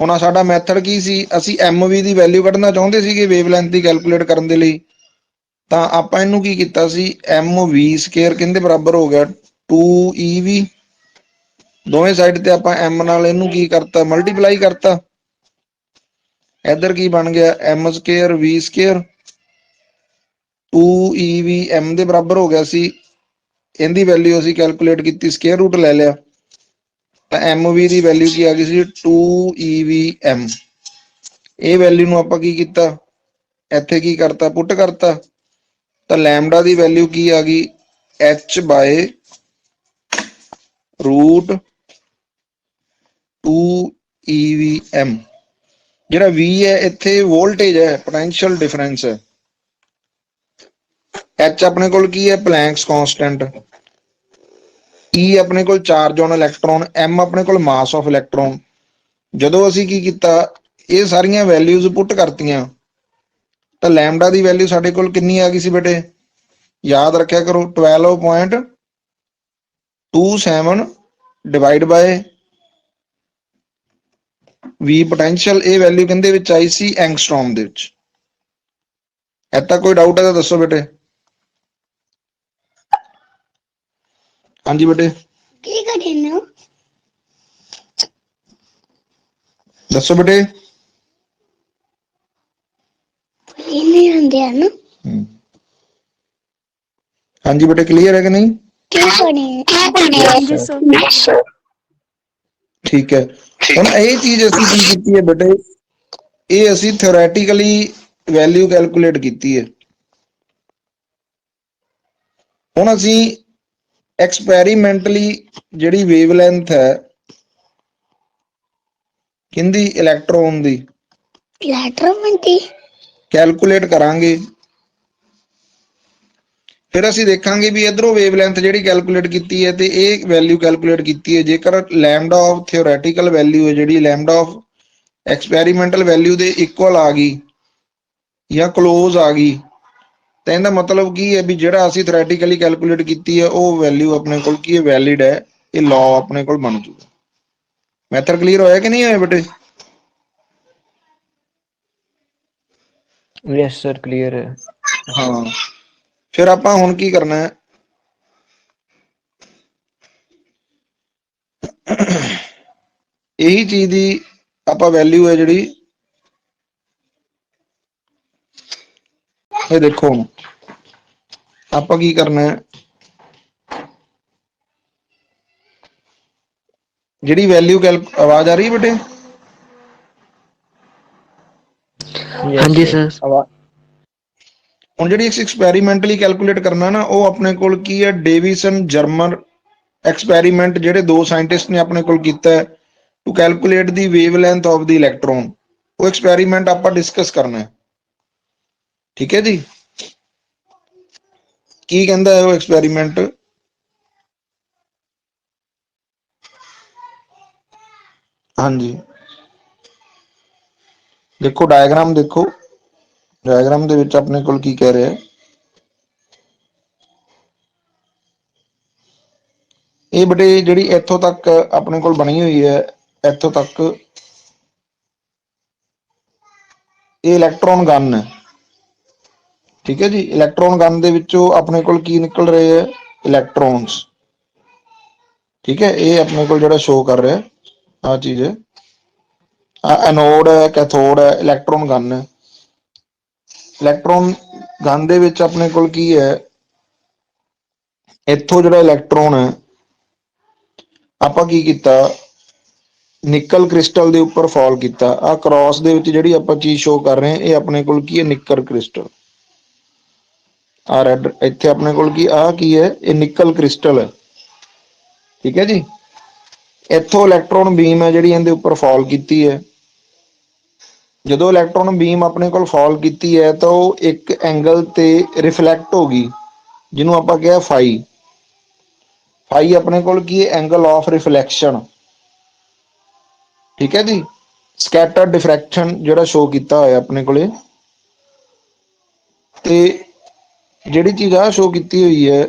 ਹੁਣ ਆ ਸਾਡਾ ਮੈਥਡ ਕੀ ਸੀ, ਅਸੀਂ MV ਦੀ ਵੈਲਿਊ ਕੱਢਣਾ ਚਾਹੁੰਦੇ ਸੀਗੇ ਵੇਵ ਲੈਂਥ ਦੀ ਕੈਲਕੂਲੇਟ ਕਰਨ ਦੇ ਲਈ, ਤਾਂ ਆਪਾਂ ਇਹਨੂੰ ਕੀ ਕੀਤਾ ਸੀ, MV ਸਕੁਅਰ ਕਿਹਦੇ ਬਰਾਬਰ ਹੋ ਗਿਆ, 2EV। ਦੋਵੇਂ ਸਾਈਡ ਤੇ ਆਪਾਂ m ਨਾਲ ਇਹਨੂੰ ਕੀ ਕਰਤਾ, ਮਲਟੀਪਲਾਈ ਕਰਤਾ। ਇੱਧਰ ਕੀ ਬਣ ਗਿਆ, m square v square, 2EV m ਦੇ ਬਰਾਬਰ ਹੋ ਗਿਆ ਸੀ। ਇਹਦੀ ਵੈਲਿਊ ਅਸੀਂ ਕੈਲਕੂਲੇਟ ਕੀਤੀ, ਸਕੁਅਰ ਰੂਟ ਲੈ ਲਿਆ ਤਾਂ MV ਦੀ ਵੈਲਿਊ ਕੀ ਆ ਗਈ ਸੀ, 2EVm। ਇਹ ਵੈਲਿਊ ਨੂੰ ਆਪਾਂ ਕੀ ਕੀਤਾ, ਇੱਥੇ ਕੀ ਕਰਤਾ, ਪੁੱਟ ਕਰਤਾ, ਤਾਂ ਲੈਮਡਾ ਦੀ ਵੈਲਿਊ ਕੀ ਆ ਗਈ, h ਬਾਏ ਰੂਟ 2EVm। ਜਿਹੜਾ V ਹੈ ਇੱਥੇ ਵੋਲਟੇਜ ਹੈ, ਪੋਟੈਂਸ਼ੀਅਲ ਡਿਫਰੈਂਸ ਹੈ। H ਆਪਣੇ ਕੋਲ ਕੀ ਹੈ, ਪਲੈਂਕਸ ਕਾਂਸਟੈਂਟ। E ਆਪਣੇ ਕੋਲ ਚਾਰਜ ਔਨ ਇਲੈਕਟ੍ਰੋਨ, M ਆਪਣੇ ਕੋਲ ਮਾਸ ਆਫ ਇਲੈਕਟ੍ਰੋਨ। ਜਦੋਂ ਅਸੀਂ ਕੀ ਕੀਤਾ, ਇਹ ਸਾਰੀਆਂ ਵੈਲਿਊਜ਼ ਪੁੱਟ ਕਰਤੀਆਂ ਤਾਂ ਲੈਮਡਾ ਦੀ ਵੈਲਿਊ ਸਾਡੇ ਕੋਲ ਕਿੰਨੀ ਆ ਗਈ ਸੀ ਬੇਟੇ, ਯਾਦ ਰੱਖਿਆ ਕਰੋ, 12.27 ਡਿਵਾਈਡ ਬਾਏ V ਪੋਟੈਂਸ਼ੀਅਲ। ਇਹ ਵੈਲਿਊ ਕਿੰਦੇ ਵਿੱਚ ਆਈ ਸੀ, ਐਂਗਸਟ੍ਰੋਮ ਦੇ ਵਿੱਚ। ਇੱਥੇ ਕੋਈ ਡਾਊਟ ਹੈ ਤਾਂ ਦੱਸੋ ਬੇਟੇ। ਹਾਂਜੀ ਬੇਟੇ, ਕੀ ਕਰੇ ਨਾ ਦੱਸੋ ਬੇਟੇ। ਇਹਨੇ ਆਂਦੇ ਆ ਨਾ, ਹਾਂਜੀ ਬੇਟੇ, ਕਲੀਅਰ ਹੈ ਕਿ ਨਹੀਂ? ਕੀ ਕਰੇ ਹਾਂਜੀ ਸਰ। ਠੀਕ ਹੈ। ਹੁਣ ਇਹ ਚੀਜ਼ ਅਸੀਂ ਕੀ ਕੀਤੀ ਹੈ ਬੇਟੇ, ਇਹ ਅਸੀਂ ਥਿਓਰੈਟੀਕਲੀ ਵੈਲਿਊ ਕੈਲਕੂਲੇਟ ਕੀਤੀ ਹੈ। ਹੁਣ ਅਸੀਂ ਐਕਸਪੈਰੀਮੈਂਟਲੀ ਜਿਹੜੀ ਵੇਵ ਲੈਂਥ ਹੈ ਕਿੰਦੀ, ਇਲੈਕਟ੍ਰੋਨ ਦੀ, ਇਲੈਕਟ੍ਰੋਮੈਂਟੀ ਕੈਲਕੂਲੇਟ ਕਰਾਂਗੇ। ਫਿਰ ਅਸੀਂ ਦੇਖਾਂਗੇ ਵੀ ਇਧਰੋਂ ਵੇਵਲੈਂਥ ਜਿਹੜੀ ਕੈਲਕੂਲੇਟ ਕੀਤੀ ਹੈ ਤੇ ਇਹ ਵੈਲਿਊ ਕੈਲਕੂਲੇਟ ਕੀਤੀ ਹੈ। ਜੇਕਰ ਲੈਮਡਾ ਆਫ ਥਿਓਰੈਟੀਕਲ ਵੈਲਿਊ ਹੈ ਜਿਹੜੀ ਲੈਮਡਾ ਆਫ ਐਕਸਪੈਰੀਮੈਂਟਲ ਵੈਲਿਊ ਦੇ ਇਕੁਅਲ ਆ ਗਈ ਜਾਂ ਕਲੋਜ਼ ਆ ਗਈ ਤਾਂ ਇਹਦਾ ਮਤਲਬ ਕੀ ਹੈ ਵੀ ਜਿਹੜਾ ਅਸੀਂ ਥਿਓਰੈਟੀਕਲੀ ਕੈਲਕੂਲੇਟ ਕੀਤੀ ਹੈ ਉਹ ਵੈਲਿਊ ਆਪਣੇ ਕੋਲ ਕੀ ਹੈ, ਵੈਲਿਡ ਹੈ। ਇਹ ਲਾਅ ਆਪਣੇ ਕੋਲ ਬਣ ਜੂਗਾ। ਮੈਥਡ ਕਲੀਅਰ ਹੋਇਆ ਕਿ ਨਹੀਂ ਹੋਇਆ ਬੇਟੇ? यस सर क्लियर है। ਹਾਂ, ਫਿਰ ਆਪਾਂ ਹੁਣ ਕੀ ਕਰਨਾ ਹੈ, ਇਹੀ ਚੀਜ਼ ਦੀ ਆਪਾਂ ਵੈਲਿਊ ਹੈ ਜਿਹੜੀ ਇਹ ਦੇਖੋ ਹੁਣ ਆਪਾਂ ਕੀ ਕਰਨਾ ਹੈ, ਜਿਹੜੀ ਵੈਲਿਊ ਆਵਾਜ਼ ਆ ਰਹੀ ਹੈ ਬੇਟੇ? हाँ जी सर। ਹੁਣ ਜਿਹੜੀ ਐਕਸਪੈਰੀਮੈਂਟਲੀ ਕੈਲਕੂਲੇਟ ਕਰਨਾ ਨਾ, ਉਹ ਆਪਣੇ ਕੋਲ ਕੀ ਹੈ, ਡੇਵਿਸਨ ਜਰਮਨ ਐਕਸਪੈਰੀਮੈਂਟ ਜਿਹੜੇ ਦੋ ਸਾਇੰਟਿਸਟ ਨੇ ਆਪਣੇ ਕੋਲ ਕੀਤਾ ਹੈ to calculate the wavelength of the electron. ਉਹ ਐਕਸਪੈਰੀਮੈਂਟ ਆਪਾਂ ਡਿਸਕਸ ਕਰਨਾ ਹੈ। ਠੀਕ ਹੈ ਜੀ। ਕੀ ਕਹਿੰਦਾ ਹੈ ਉਹ ਐਕਸਪੈਰੀਮੈਂਟ? ਹਾਂਜੀ, ਦੇਖੋ ਡਾਇਗਰਾਮ ਦੇਖੋ, ਡਾਇਗਰਾਮ ਦੇ ਵਿੱਚ ਆਪਣੇ ਕੋਲ ਕੀ ਕਹਿ ਰਿਹਾ ਹੈ। ਇਹ ਬੇਟੇ ਜਿਹੜੀ ਇੱਥੋਂ ਤੱਕ ਆਪਣੇ ਕੋਲ ਬਣੀ ਹੋਈ ਹੈ, ਇੱਥੋਂ ਤੱਕ ਇਹ ਇਲੈਕਟ੍ਰੋਨ ਗਨ ਹੈ। ਠੀਕ ਹੈ ਜੀ। ਇਲੈਕਟ੍ਰੋਨ ਗਨ ਦੇ ਵਿੱਚੋਂ ਆਪਣੇ ਕੋਲ ਕੀ ਨਿਕਲ ਰਹੇ ਹੈ, ਇਲੈਕਟ੍ਰੋਨਸ। ਠੀਕ ਹੈ, ਇਹ ਆਪਣੇ ਕੋਲ ਜਿਹੜਾ ਸ਼ੋ ਕਰ ਰਿਹਾ ਆਹ ਚੀਜ਼ ਹੈ, ਐਨੋਡ ਹੈ, ਕੈਥੋਡ ਹੈ, ਇਲੈਕਟ੍ਰੋਨ ਗਨ ਹੈ। ਇਲੈਕਟ੍ਰੋਨ ਗਨ ਦੇ ਵਿੱਚ ਆਪਣੇ ਕੋਲ ਕੀ ਹੈ, ਇੱਥੋਂ ਜਿਹੜਾ ਇਲੈਕਟ੍ਰੋਨ ਹੈ ਆਪਾਂ ਕੀ ਕੀਤਾ, ਨਿਕਲ ਕ੍ਰਿਸਟਲ ਦੇ ਉੱਪਰ ਫਾਲ ਕੀਤਾ। ਆ ਕ੍ਰਾਸ ਦੇ ਵਿੱਚ ਜਿਹੜੀ ਆਪਾਂ ਚੀਜ਼ ਸ਼ੋ ਕਰ ਰਹੇ ਹਾਂ ਇਹ ਆਪਣੇ ਕੋਲ ਕੀ ਹੈ, ਨਿਕਲ ਕ੍ਰਿਸਟਲ। ਆ ਰੈਡ ਇੱਥੇ ਆਪਣੇ ਕੋਲ ਕੀ ਹੈ, ਇਹ ਨਿਕਲ ਕ੍ਰਿਸਟਲ ਹੈ। ਠੀਕ ਹੈ ਜੀ। ਇੱਥੋਂ ਇਲੈਕਟ੍ਰੋਨ ਬੀਮ ਹੈ ਜਿਹੜੀ ਇਹਦੇ ਉੱਪਰ ਫਾਲ ਕੀਤੀ ਹੈ। ਜਦੋਂ ਇਲੈਕਟ੍ਰੋਨ ਬੀਮ ਆਪਣੇ ਕੋਲ ਫਾਲ ਕੀਤੀ ਹੈ ਤਾਂ ਉਹ ਇੱਕ ਐਂਗਲ ਤੇ ਰਿਫਲੈਕਟ ਹੋ ਗਈ, ਜਿਹਨੂੰ ਆਪਾਂ ਕਿਹਾ ਫਾਈ। ਫਾਈ ਆਪਣੇ ਕੋਲ ਕੀ ਹੈ, ਐਂਗਲ ਆਫ ਰਿਫਲੈਕਸ਼ਨ। ਠੀਕ ਹੈ ਜੀ। ਸਕੈਟਰ ਡਿਫਰੈਕਸ਼ਨ ਜਿਹੜਾ ਸ਼ੋ ਕੀਤਾ ਹੋਇਆ ਆਪਣੇ ਕੋਲੇ, ਤੇ ਜਿਹੜੀ ਚੀਜ਼ ਆ ਸ਼ੋ ਕੀਤੀ ਹੋਈ ਹੈ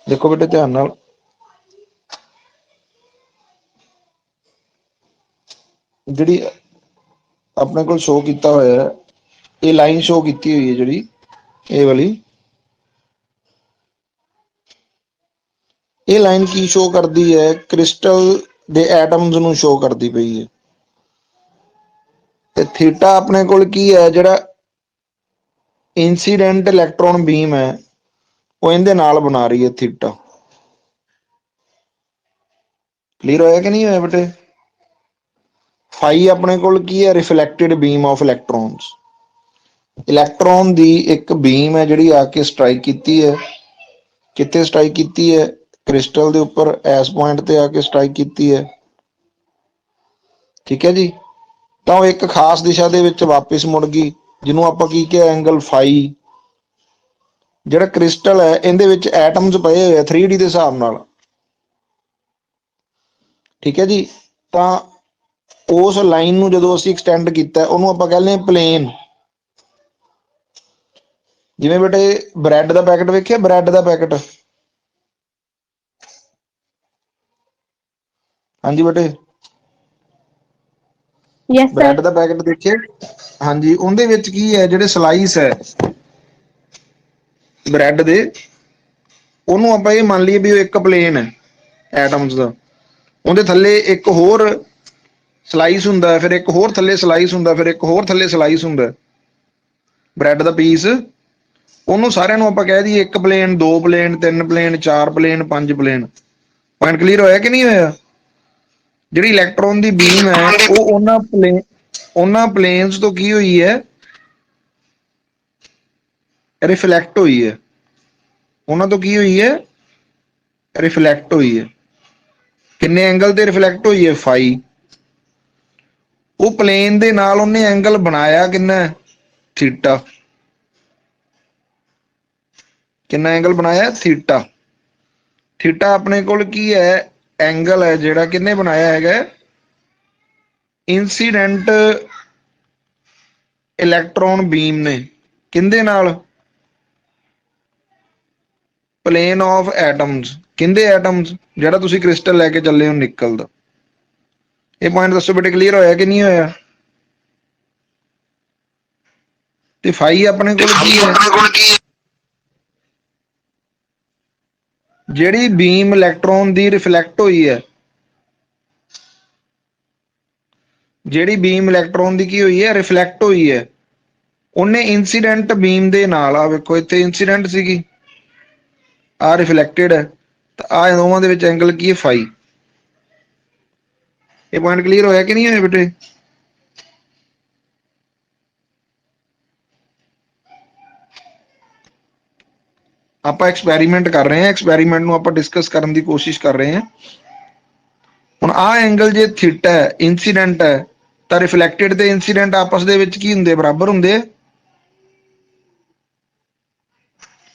ਦੇਖੋ ਬੇਟੇ ਧਿਆਨ ਨਾਲ, ਜਿਹੜੀ ਆਪਣੇ ਕੋਲ ਸ਼ੋ ਕੀਤਾ ਹੋਇਆ ਹੈ ਇਹ ਲਾਈਨ ਸ਼ੋ ਕੀਤੀ ਹੋਈ ਹੈ ਜਿਹੜੀ ਇਹ ਵਾਲੀ, ਇਹ ਲਾਈਨ ਕੀ ਸ਼ੋ ਕਰਦੀ ਹੈ, ਕ੍ਰਿਸਟਲ ਦੇ ਐਟਮਸ ਨੂੰ ਸ਼ੋ ਕਰਦੀ ਪਈ ਹੈ। ਤੇ ਥੀਟਾ ਆਪਣੇ ਕੋਲ ਕੀ ਹੈ, ਜਿਹੜਾ ਇਨਸੀਡੈਂਟ ਇਲੈਕਟ੍ਰੋਨ ਬੀਮ ਹੈ ਉਹ ਇਹਦੇ ਨਾਲ ਬਣਾ ਰਹੀ ਹੈ ਥੀਟਾ। ਕਲੀਅਰ ਹੋਇਆ ਕਿ ਨਹੀਂ ਹੋਇਆ ਬੇਟੇ? ਫਾਈ ਆਪਣੇ ਕੋਲ ਕੀ ਹੈ, ਰਿਫਲੈਕਟਿਡ ਬੀਮ ਆਫ ਇਲੈਕਟ੍ਰੋਨਸ। ਇਲੈਕਟ੍ਰੋਨ ਦੀ ਇੱਕ ਬੀਮ ਹੈ ਜਿਹੜੀ ਆ ਕੇ ਸਟ੍ਰਾਈਕ ਕੀਤੀ ਹੈ। ਕਿੱਥੇ ਸਟ੍ਰਾਈਕ ਕੀਤੀ ਹੈ? ਕ੍ਰਿਸਟਲ ਦੇ ਉੱਪਰ ਇਸ ਪੁਆਇੰਟ ਤੇ ਆ ਕੇ ਸਟ੍ਰਾਈਕ ਕੀਤੀ ਹੈ। ਠੀਕ ਹੈ ਜੀ। ਤਾਂ ਉਹ ਇੱਕ ਖਾਸ ਦਿਸ਼ਾ ਦੇ ਵਿੱਚ ਵਾਪਿਸ ਮੁੜ ਗਈ, ਜਿਹਨੂੰ ਆਪਾਂ ਕੀ ਕਿਹਾ, ਐਂਗਲ ਫਾਈ। ਜਿਹੜਾ ਕ੍ਰਿਸਟਲ ਹੈ ਇਹਦੇ ਵਿੱਚ ਐਟਮਸ ਪਏ ਹੋਏ ਆ 3D ਦੇ ਹਿਸਾਬ ਨਾਲ। ਠੀਕ ਹੈ ਜੀ। ਤਾਂ ਉਸ ਲਾਈਨ ਨੂੰ ਜਦੋਂ ਅਸੀਂ ਐਕਸਟੈਂਡ ਕੀਤਾ ਉਹਨੂੰ ਆਪਾਂ ਕਹਿੰਦੇ ਹਾਂ ਪਲੇਨ। ਜਿਵੇਂ ਬੇਟੇ ਬ੍ਰੈਡ ਦਾ ਪੈਕਟ ਵੇਖਿਆ, ਬ੍ਰੈਡ ਦਾ ਪੈਕਟ, ਹਾਂਜੀ ਬੇਟੇ ਬ੍ਰੈਡ ਦਾ ਪੈਕਟ ਦੇਖਿਆ? ਹਾਂਜੀ, ਉਹਦੇ ਵਿੱਚ ਕੀ ਹੈ, ਜਿਹੜੇ ਸਲਾਈਸ ਹੈ ਬ੍ਰੈਡ ਦੇ, ਉਹਨੂੰ ਆਪਾਂ ਇਹ ਮੰਨ ਲਈਏ ਵੀ ਉਹ ਇੱਕ ਪਲੇਨ ਹੈ ਐਟਮਸ ਦਾ। ਉਹਦੇ ਥੱਲੇ ਇੱਕ ਹੋਰ ਸਲਾਈਸ ਹੁੰਦਾ, ਫਿਰ ਇੱਕ ਹੋਰ ਥੱਲੇ ਸਲਾਈਸ ਹੁੰਦਾ, ਫਿਰ ਇੱਕ ਹੋਰ ਥੱਲੇ ਸਲਾਈਸ ਹੁੰਦਾ ਬ੍ਰੈਡ ਦਾ ਪੀਸ। ਉਹਨੂੰ ਸਾਰਿਆਂ ਨੂੰ ਆਪਾਂ ਕਹਿ ਦਈਏ ਇੱਕ ਪਲੇਨ, ਦੋ ਪਲੇਨ, ਤਿੰਨ ਪਲੇਨ, ਚਾਰ ਪਲੇਨ, ਪੰਜ ਪਲੇਨ। ਪੁਆਇੰਟ ਕਲੀਅਰ ਹੋਇਆ ਕਿ ਨਹੀਂ ਹੋਇਆ? ਜਿਹੜੀ ਇਲੈਕਟ੍ਰੋਨ ਦੀ ਬੀਮ ਹੈ ਉਹ ਉਹਨਾਂ ਪਲੇਨਸ ਤੋਂ ਕੀ ਹੋਈ ਹੈ, ਰਿਫਲੈਕਟ ਹੋਈ ਹੈ। ਉਹਨਾਂ ਤੋਂ ਕੀ ਹੋਈ ਹੈ, ਰਿਫਲੈਕਟ ਹੋਈ ਹੈ। ਕਿੰਨੇ ਐਂਗਲ ਤੇ ਰਿਫਲੈਕਟ ਹੋਈ ਹੈ, ਫਾਈ। ਉਹ ਪਲੇਨ ਦੇ ਨਾਲ ਉਹਨੇ ਐਂਗਲ ਬਣਾਇਆ ਕਿੰਨਾ, ਥੀਟਾ। ਕਿੰਨਾ ਐਂਗਲ ਬਣਾਇਆ, ਥੀਟਾ। ਥੀਟਾ ਆਪਣੇ ਕੋਲ ਕੀ ਹੈ, ਐਂਗਲ ਹੈ ਜਿਹੜਾ ਕਿੰਨੇ ਬਣਾਇਆ ਹੈਗਾ, ਇਨਸੀਡੈਂਟ ਇਲੈਕਟ੍ਰੋਨ ਬੀਮ ਨੇ। ਕਿੰਦੇ ਨਾਲ, ਪਲੇਨ ਆਫ ਐਟਮਸ। ਕਿੰਦੇ ਐਟਮਸ, ਜਿਹੜਾ ਤੁਸੀਂ ਕ੍ਰਿਸਟਲ ਲੈ ਕੇ ਚੱਲੇ ਹੋ ਨਿਕਲ ਦਾ। ਇਹ ਪੁਆਇੰਟ ਦੱਸੋ ਬੇਟੇ, ਕਲੀਅਰ ਹੋਇਆ ਕਿ ਨਹੀਂ ਹੋਇਆ? ਤੇ ਫਾਈ ਆਪਣੇ ਕੋਲ ਕੀ ਹੈ, ਜਿਹੜੀ ਬੀਮ ਇਲੈਕਟ੍ਰੋਨ ਦੀ ਰਿਫਲੈਕਟ ਹੋਈ ਹੈ, ਜਿਹੜੀ ਬੀਮ ਇਲੈਕਟ੍ਰੋਨ ਦੀ ਕੀ ਹੋਈ ਹੈ, ਰਿਫਲੈਕਟ ਹੋਈ ਹੈ, ਉਹਨੇ ਇਨਸੀਡੈਂਟ ਬੀਮ ਦੇ ਨਾਲ, ਆ ਵੇਖੋ ਇੱਥੇ ਇਨਸੀਡੈਂਟ ਸੀਗੀ, ਆ ਰਿਫਲੈਕਟਡ ਹੈ, ਤਾਂ ਆ ਦੋਵਾਂ ਦੇ ਵਿੱਚ ਐਂਗਲ ਕੀ ਹੈ, ਫਾਈ। ਇਹ ਪੁਆਇੰਟ ਕਲੀਅਰ ਹੋਇਆ ਕਿ ਨਹੀਂ ਹੋਇਆ ਬੇਟੇ? ਆਪਾਂ ਐਕਸਪੈਰੀਮੈਂਟ ਕਰ ਰਹੇ ਹਾਂ, ਐਕਸਪੈਰੀਮੈਂਟ ਨੂੰ ਆਪਾਂ ਡਿਸਕਸ ਕਰਨ ਦੀ ਕੋਸ਼ਿਸ਼ ਕਰ ਰਹੇ ਹਾਂ। ਹੁਣ ਆਹ ਐਂਗਲ ਜੇ ਥੀਟਾ ਹੈ, ਇਨਸੀਡੈਂਟ ਹੈ, ਤਾਂ ਰਿਫਲੈਕਟਡ ਤੇ ਇਨਸੀਡੈਂਟ ਆਪਸ ਦੇ ਵਿੱਚ ਕੀ ਹੁੰਦੇ, ਬਰਾਬਰ ਹੁੰਦੇ ਆ।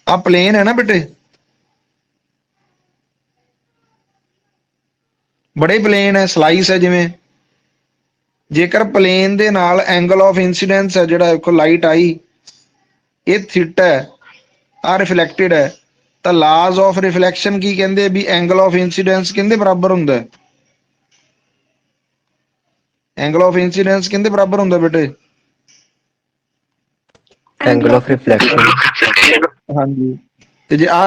ਆ ਪਲੇਨ ਹੈ ਨਾ ਬੇਟੇ, ਬੜੇ ਪਲੇਨ ਹੈ, ਸਲਾਈਸ ਹੈ ਜਿਵੇਂ। ਜੇਕਰ ਪਲੇਨ ਦੇ ਨਾਲ ਐਂਗਲ ਆਫ ਇਨਸੀਡੈਂਸ ਹੈ, ਜਿਹੜਾ ਦੇਖੋ ਲਾਈਟ ਆਈ, ਇਹ ਥੀਟਾ ਹੈ, ਆ ਰਿਫਲੈਕਟਡ ਹੈ, ਤਾਂ ਲਾਜ਼ ਆਫ ਰਿਫਲੈਕਸ਼ਨ ਕੀ ਕਹਿੰਦੇ ਵੀ ਐਂਗਲ ਆਫ ਇਨਸੀਡੈਂਸ ਕਿੰਦੇ ਬਰਾਬਰ ਹੁੰਦਾ ਹੈ, ਐਂਗਲ ਆਫ ਇਨਸੀਡੈਂਸ ਕਿੰਦੇ ਬਰਾਬਰ ਹੁੰਦਾ ਬੇਟੇ, एंगल ऑफ रिफ्लेक्शन। ਹਾਂਜੀ। ਤੇ ਜੇ ਆ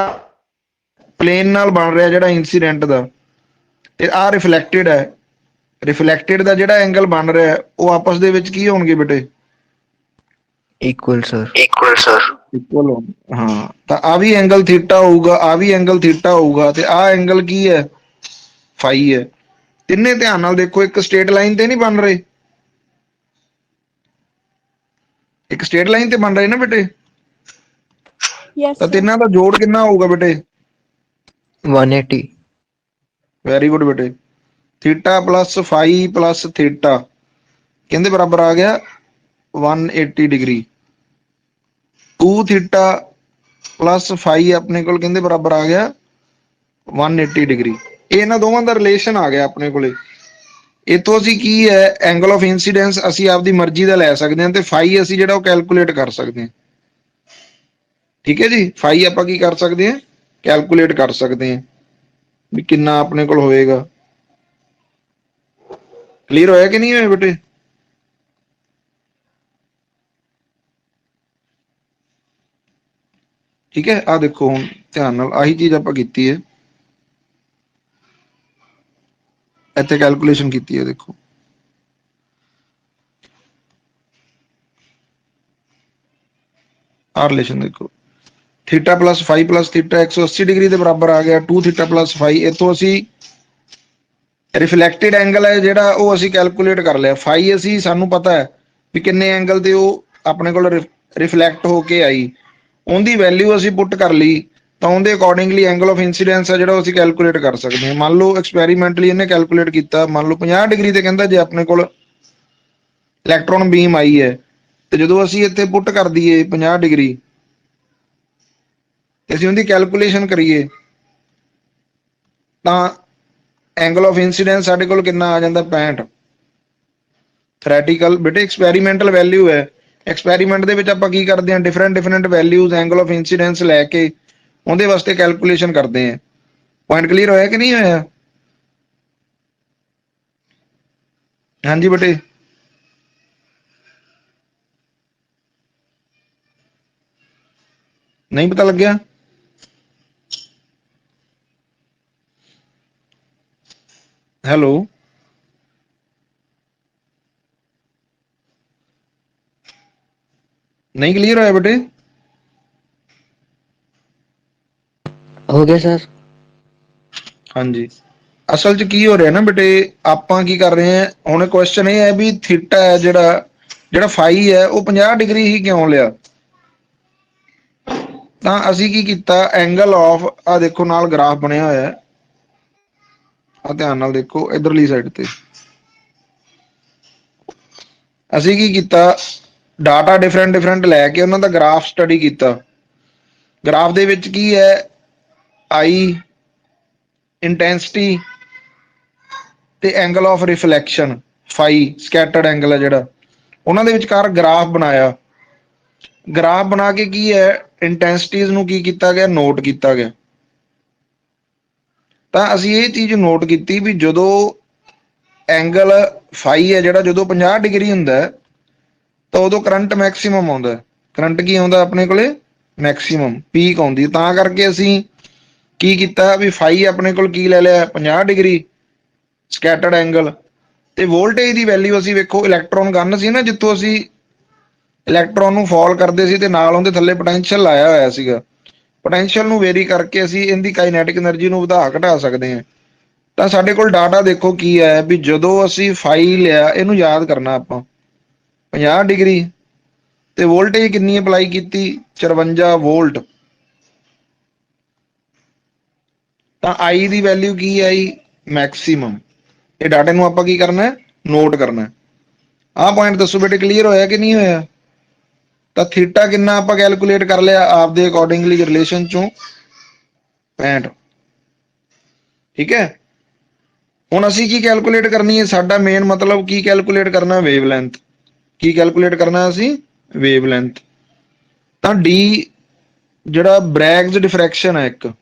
ਪਲੇਨ ਨਾਲ ਬਣ ਰਿਹਾ ਜਿਹੜਾ ਇਨਸੀਡੈਂਟ ਦਾ, ਤੇ ਆ ਰਿਫਲੈਕਟਡ ਹੈ, ਰਿਫਲੈਕਟਡ ਦਾ ਜਿਹੜਾ ਐਂਗਲ ਬਣ ਰਿਹਾ ਉਹ ਆਪਸ ਦੇ ਵਿੱਚ ਕੀ ਹੋਣਗੇ ਬੇਟੇ, इक्वल सर। ਇਕੁਅਲ ਹੋਣ। ਹਾਂ, ਤਾਂ ਆ ਵੀ ਐਂਗਲ ਥੀਟਾ ਹੋਊਗਾ, ਆ ਵੀ ਐਂਗਲ ਥੀਟਾ ਹੋਊਗਾ, ਤੇ ਆ ਐਂਗਲ ਕੀ ਹੈ, ਫਾਈ ਹੈ। ਤਿੰਨੇ ਧਿਆਨ ਨਾਲ ਦੇਖੋ, ਇੱਕ ਸਟੇਟ ਲਾਈਨ ਤੇ ਨਹੀਂ ਬਣ ਰਹੇ, ਇੱਕ ਸਟੇਟ ਲਾਈਨ ਤੇ ਬਣ ਰਹੇ ਨਾ ਬੇਟੇ। ਤਾਂ ਤਿੰਨਾਂ ਦਾ ਜੋੜ ਕਿੰਨਾ ਹੋਊਗਾ ਬੇਟੇ, 180। ਵੈਰੀ ਗੁੱਡ ਬੇਟੇ। ਥੀਟਾ ਪਲੱਸ ਫਾਈ ਪਲੱਸ ਥੀਟਾ ਕਿੰਦੇ ਬਰਾਬਰ ਆ ਗਿਆ, 180 ਡਿਗਰੀ। 2 ਥੀਟਾ ਪਲੱਸ ਫਾਈ ਆਪਣੇ ਕੋਲ ਕਿੰਦੇ ਬਰਾਬਰ ਆ ਗਿਆ, 180 ਡਿਗਰੀ। ਇਹ ਇਹਨਾਂ ਦੋਵਾਂ ਦਾ ਰਿਲੇਸ਼ਨ ਆ ਗਿਆ ਆਪਣੇ ਕੋਲੇ। ਇਤੋਂ ਅਸੀਂ ਕੀ ਹੈ, ਐਂਗਲ ਆਫ ਇਨਸੀਡੈਂਸ ਅਸੀਂ ਆਪਦੀ ਮਰਜ਼ੀ ਦਾ ਲੈ ਸਕਦੇ ਹਾਂ, ਤੇ ਫਾਈ ਅਸੀਂ ਜਿਹੜਾ ਉਹ ਕੈਲਕੂਲੇਟ ਕਰ ਸਕਦੇ ਹਾਂ। ਠੀਕ ਹੈ ਜੀ, ਫਾਈ ਆਪਾਂ ਕੀ ਕਰ ਸਕਦੇ ਹਾਂ, ਕੈਲਕੂਲੇਟ ਕਰ ਸਕਦੇ ਹਾਂ ਵੀ ਕਿੰਨਾ ਆਪਣੇ ਕੋਲ ਹੋਏਗਾ। ਕਲੀਅਰ ਹੋਇਆ ਕਿ ਨਹੀਂ ਹੋਇਆ ਬੇਟੇ? ਠੀਕ ਹੈ, ਆ ਦੇਖੋ ਹੁਣ ਧਿਆਨ ਨਾਲ, ਆਹੀ ਚੀਜ਼ ਆਪਾਂ ਕੀਤੀ ਹੈ, ਇੱਥੇ ਕੈਲਕੂਲੇਸ਼ਨ ਕੀਤੀ ਹੈ, ਦੇਖੋ। ਆ ਰਿਲੇਸ਼ਨ ਦੇਖੋ, ਥੀਟਾ ਪਲੱਸ ਫਾਈ ਪਲੱਸ ਥੀਟਾ 180 ਡਿਗਰੀ ਦੇ ਬਰਾਬਰ ਆ ਗਿਆ। 2 ਥੀਟਾ ਪਲੱਸ ਫਾਈ, ਇੱਥੋਂ ਅਸੀਂ ਰਿਫਲੈਕਟਡ ਐਂਗਲ ਹੈ ਜਿਹੜਾ ਉਹ ਅਸੀਂ ਕੈਲਕੂਲੇਟ ਕਰ ਲਿਆ। ਫਾਈ ਅਸੀਂ, ਸਾਨੂੰ ਪਤਾ ਹੈ ਵੀ ਕਿੰਨੇ ਐਂਗਲ ਤੇ ਉਹ ਆਪਣੇ ਕੋਲ ਰਿਫਲੈਕਟ ਹੋ ਕੇ ਆਈ, ਉਹਦੀ ਵੈਲਿਊ ਅਸੀਂ ਪੁੱਟ ਕਰ ਲਈ, ਤਾਂ ਉਹਦੇ ਅਕੋਰਡਿੰਗਲੀ ਐਂਗਲ ਆਫ ਇਨਸੀਡੈਂਸ ਹੈ ਜਿਹੜਾ ਅਸੀਂ ਕੈਲਕੂਲੇਟ ਕਰ ਸਕਦੇ ਹਾਂ। ਮੰਨ ਲਓ ਐਕਸਪੈਰੀਮੈਂਟਲੀ ਇਹਨੇ ਕੈਲਕੂਲੇਟ ਕੀਤਾ, ਮੰਨ ਲਓ 50 ਡਿਗਰੀ ਤੇ ਕਹਿੰਦਾ ਜੇ ਆਪਣੇ ਕੋਲ ਇਲੈਕਟ੍ਰੋਨ ਬੀਮ ਆਈ ਹੈ, ਤੇ ਜਦੋਂ ਅਸੀਂ ਇੱਥੇ ਪੁੱਟ ਕਰ ਦਈਏ 50 ਡਿਗਰੀ, ਤੇ ਅਸੀਂ ਉਹਦੀ ਕੈਲਕੂਲੇਸ਼ਨ ਕਰੀਏ, ਤਾਂ ਐਂਗਲ ਆਫ ਇਨਸੀਡੈਂਸ ਸਾਡੇ ਕੋਲ ਕਿੰਨਾ ਆ ਜਾਂਦਾ, 65। ਥਿਓਰੈਟੀਕਲ ਬੇਟੇ ਐਕਸਪੈਰੀਮੈਂਟਲ ਵੈਲਿਊ ਹੈ। ਐਕਸਪੈਰੀਮੈਂਟ ਦੇ ਵਿੱਚ ਆਪਾਂ ਕੀ ਕਰਦੇ ਹਾਂ, different values angle of incidence ਲੈ ਕੇ ਉਹਦੇ ਵਾਸਤੇ ਕੈਲਕੂਲੇਸ਼ਨ ਕਰਦੇ ਹਾਂ। ਪੁਆਇੰਟ ਕਲੀਅਰ ਹੋਇਆ ਕਿ ਨਹੀਂ ਹੋਇਆ? ਹਾਂਜੀ ਬੇਟੇ, ਨਹੀਂ ਪਤਾ ਲੱਗਿਆ? ਹੈਲੋ, ਨਹੀਂ ਕਲੀਅਰ ਹੋਇਆ ਬੇਟੇ? हो गया सर। ਹਾਂਜੀ, ਅਸਲ 'ਚ ਕੀ ਹੋ ਰਿਹਾ ਨਾ ਬੇਟੇ, ਆਪਾਂ ਕੀ ਕਰ ਰਹੇ ਹਾਂ ਹੁਣ, ਕੁਐਸਚਨ ਇਹ ਹੈ ਵੀ ਥੀਟਾ ਹੈ ਜਿਹੜਾ ਫਾਈ ਹੈ ਉਹ 50 ਡਿਗਰੀ ਹੀ ਕਿਉਂ ਲਿਆ। ਤਾਂ ਅਸੀਂ ਕੀ ਕੀਤਾ, ਐਂਗਲ ਆਫ, ਆ ਦੇਖੋ ਨਾਲ ਗ੍ਰਾਫ ਬਣਿਆ ਹੋਇਆ ਹੈ, ਆ ਧਿਆਨ ਨਾਲ ਦੇਖੋ ਇਧਰਲੀ ਸਾਈਡ ਤੇ। ਅਸੀਂ ਕੀ ਕੀਤਾ, ਡਾਟਾ ਡਿਫਰੈਂਟ ਲੈ ਕੇ ਉਹਨਾਂ ਦਾ ਗ੍ਰਾਫ ਸਟੱਡੀ ਕੀਤਾ। ਗ੍ਰਾਫ ਦੇ ਵਿੱਚ ਕੀ ਹੈ, ਆਈ, ਇੰਟੈਂਸਿਟੀ ਤੇ angle of reflection fi, scattered angle ਹੈ ਜਿਹੜਾ, ਉਹਨਾਂ ਦੇ ਵਿਚਕਾਰ ਗ੍ਰਾਫ ਬਣਾਇਆ। ਗ੍ਰਾਫ ਬਣਾ ਕੇ ਕੀ ਹੈ, ਇੰਟੈਂਸਿਟੀਜ਼ ਨੂੰ ਕੀ ਕੀਤਾ ਗਿਆ, ਨੋਟ ਕੀਤਾ ਗਿਆ। ਤਾਂ ਅਸੀਂ ਇਹ ਚੀਜ਼ ਨੋਟ ਕੀਤੀ ਵੀ ਜਦੋਂ ਐਂਗਲ ਫਾਈ ਹੈ ਜਿਹੜਾ, ਜਦੋਂ 50 ਡਿਗਰੀ ਹੁੰਦਾ ਤਾਂ ਉਦੋਂ ਕਰੰਟ ਮੈਕਸਿਮਮ ਆਉਂਦਾ। ਕਰੰਟ ਕੀ ਆਉਂਦਾ ਆਪਣੇ ਕੋਲੇ, ਮੈਕਸਿਮਮ, ਪੀਕ ਆਉਂਦੀ। ਤਾਂ ਕਰਕੇ ਅਸੀਂ ਕੀ ਕੀਤਾ ਵੀ ਫਾਈ ਆਪਣੇ ਕੋਲ ਕੀ ਲੈ ਲਿਆ, 50 ਡਿਗਰੀ ਸਕੈਟਰਡ ਐਂਗਲ, ਤੇ ਵੋਲਟੇਜ ਦੀ ਵੈਲਿਊ ਅਸੀਂ ਵੇਖੋ, ਇਲੈਕਟ੍ਰੋਨ ਗਨ ਸੀ ਨਾ ਜਿੱਥੋਂ ਅਸੀਂ ਇਲੈਕਟ੍ਰੋਨ ਨੂੰ ਫਾਲ ਕਰਦੇ ਸੀ ਤੇ ਨਾਲ ਉਹਦੇ ਥੱਲੇ ਪੋਟੈਂਸ਼ੀਅਲ ਲਾਇਆ ਹੋਇਆ ਸੀਗਾ। ਪੋਟੈਂਸ਼ੀਅਲ ਨੂੰ ਵੇਰੀ ਕਰਕੇ ਅਸੀਂ ਇਹਦੀ ਕਾਈਨੈਟਿਕ એનર્ਜੀ ਨੂੰ ਵਧਾ ਘਟਾ ਸਕਦੇ ਹਾਂ। ਤਾਂ ਸਾਡੇ ਕੋਲ ਡਾਟਾ ਦੇਖੋ ਕੀ ਹੈ ਵੀ ਜਦੋਂ ਅਸੀਂ ਫਾਈ ਲਿਆ, ਇਹਨੂੰ ਯਾਦ ਕਰਨਾ ਆਪਾਂ, 50 ਡਿਗਰੀ ਤੇ ਵੋਲਟੇਜ ਕਿੰਨੀ ਅਪਲਾਈ ਕੀਤੀ, 54 ਵੋਲਟ। ਤਾਂ ਆਈ ਦੀ ਵੈਲਿਊ ਕੀ ਆਈ, ਮੈਕਸਿਮਮ। ਇਹ ਡਾਟੇ ਨੂੰ ਆਪਾਂ ਕੀ ਕਰਨਾ, ਨੋਟ ਕਰਨਾ। ਆਹ ਪੁਆਇੰਟ ਦੱਸੋ ਬੇਟੇ, ਕਲੀਅਰ ਹੋਇਆ ਕਿ ਨਹੀਂ ਹੋਇਆ। ਤਾਂ ਥੀਟਾ ਕਿੰਨਾ ਆਪਾਂ ਕੈਲਕੂਲੇਟ ਕਰ ਲਿਆ ਆਪਦੇ ਅਕੋਰਡਿੰਗਲੀ ਰਿਲੇਸ਼ਨ ਚੋਂ, 65। ਠੀਕ ਹੈ। ਹੁਣ ਅਸੀਂ ਕੀ ਕੈਲਕੂਲੇਟ ਕਰਨੀ ਹੈ, ਸਾਡਾ ਮੇਨ ਮਤਲਬ ਕੀ ਕੈਲਕੂਲੇਟ ਕਰਨਾ, ਵੇਵ ਲੈਂਥ। ਕੀ ਕੈਲਕੂਲੇਟ ਕਰਨਾ ਅਸੀਂ, ਵੇਵ ਲੈਂਥ। ਤਾਂ ਡੀ ਜਿਹੜਾ ਬ੍ਰੈਗਜ਼ ਡਿਫਰੈਕਸ਼ਨ ਹੈ ਇੱਕ,